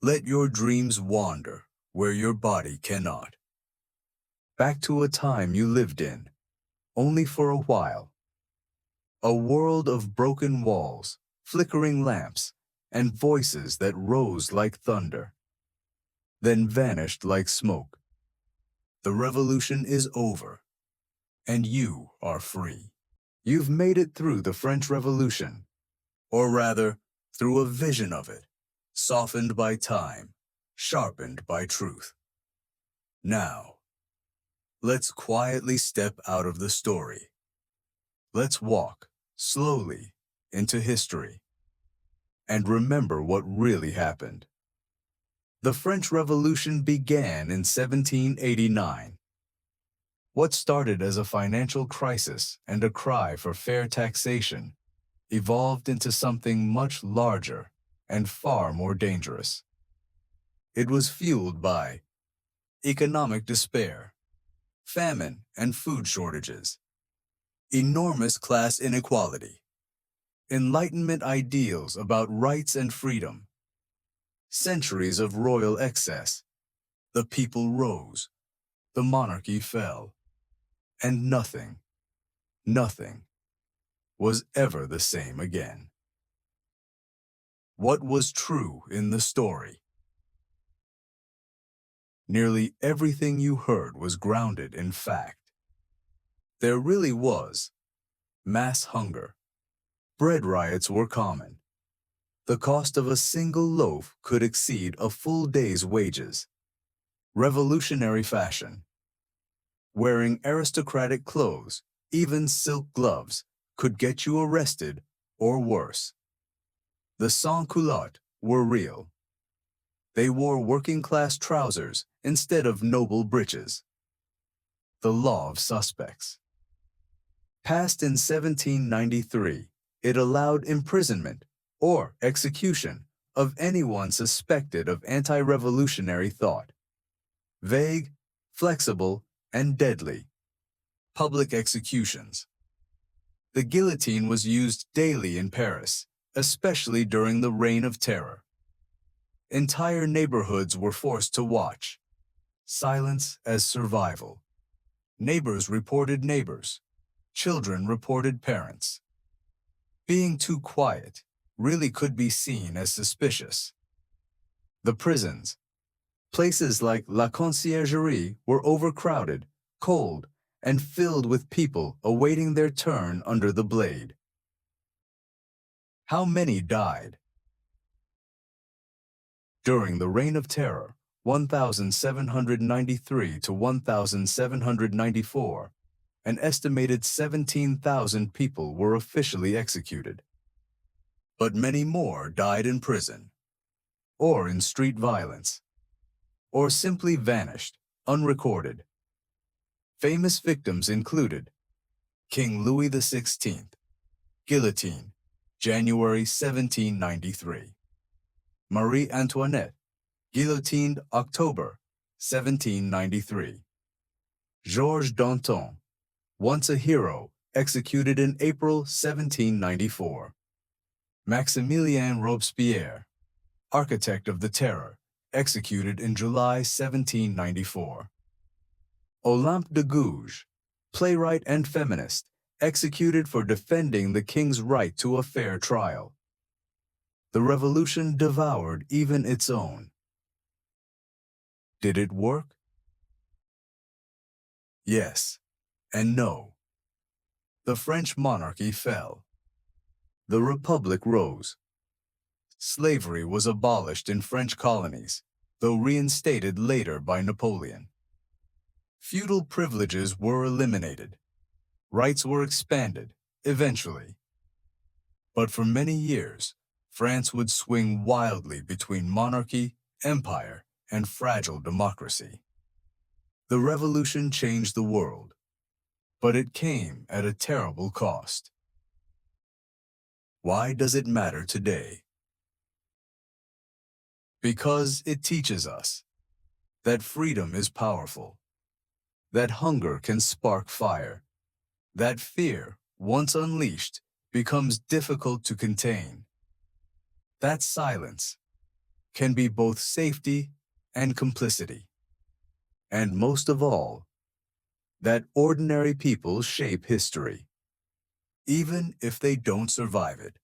Let your dreams wander where your body cannot. Back to a time you lived in, only for a while. A world of broken walls, flickering lamps, and voices that rose like thunder, then vanished like smoke. The revolution is over, and you are free. You've made it through the French Revolution, or rather, through a vision of it, softened by time, sharpened by truth. Now, let's quietly step out of the story. Let's walk, slowly, into history, and remember what really happened. The French Revolution began in 1789. What started as a financial crisis and a cry for fair taxation evolved into something much larger and far more dangerous. It was fueled by economic despair, famine and food shortages, enormous class inequality, Enlightenment ideals about rights and freedom, centuries of royal excess. The people rose, the monarchy fell, and nothing was ever the same again. What was true in the story? Nearly everything you heard was grounded in fact. There really was mass hunger. Bread riots were common. The cost of a single loaf could exceed a full day's wages. Revolutionary fashion. Wearing aristocratic clothes, even silk gloves, could get you arrested or worse. The sans-culottes were real. They wore working-class trousers instead of noble breeches. The law of suspects. Passed in 1793, it allowed imprisonment or execution of anyone suspected of anti-revolutionary thought. Vague, flexible, and deadly. Public executions. The guillotine was used daily in Paris, especially during the Reign of Terror. Entire neighborhoods were forced to watch. Silence as survival. Neighbors reported neighbors. Children reported parents. Being too quiet really could be seen as suspicious. The prisons. Places like La Conciergerie were overcrowded, cold, and filled with people awaiting their turn under the blade. How many died? During the Reign of Terror, 1793 to 1794, an estimated 17,000 people were officially executed. But many more died in prison, or in street violence, or simply vanished, unrecorded. Famous victims included King Louis XVI, guillotine, January 1793. Marie Antoinette, guillotined October 1793. Georges Danton, once a hero, executed in April 1794. Maximilien Robespierre, architect of the Terror, executed in July 1794. Olympe de Gouges, playwright and feminist, executed for defending the king's right to a fair trial. The revolution devoured even its own. Did it work? Yes and no. The French monarchy fell. The Republic rose. Slavery was abolished in French colonies, though reinstated later by Napoleon. Feudal privileges were eliminated. Rights were expanded, eventually. But for many years, France would swing wildly between monarchy, empire, and fragile democracy. The revolution changed the world, but it came at a terrible cost. Why does it matter today? Because it teaches us that freedom is powerful, that hunger can spark fire, that fear, once unleashed, becomes difficult to contain, that silence can be both safety and complicity, and most of all, that ordinary people shape history, even if they don't survive it.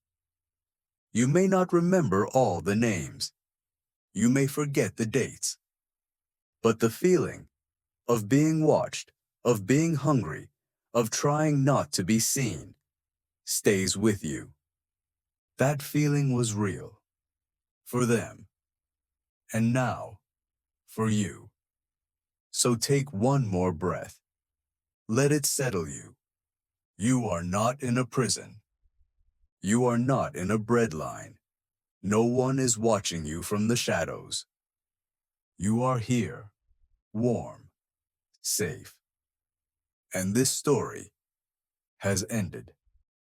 You may not remember all the names. You may forget the dates. But the feeling of being watched, of being hungry, of trying not to be seen, stays with you. That feeling was real. For them. And now, for you. So take one more breath. Let it settle you. You are not in a prison. You are not in a breadline. No one is watching you from the shadows. You are here, warm, safe. And this story has ended.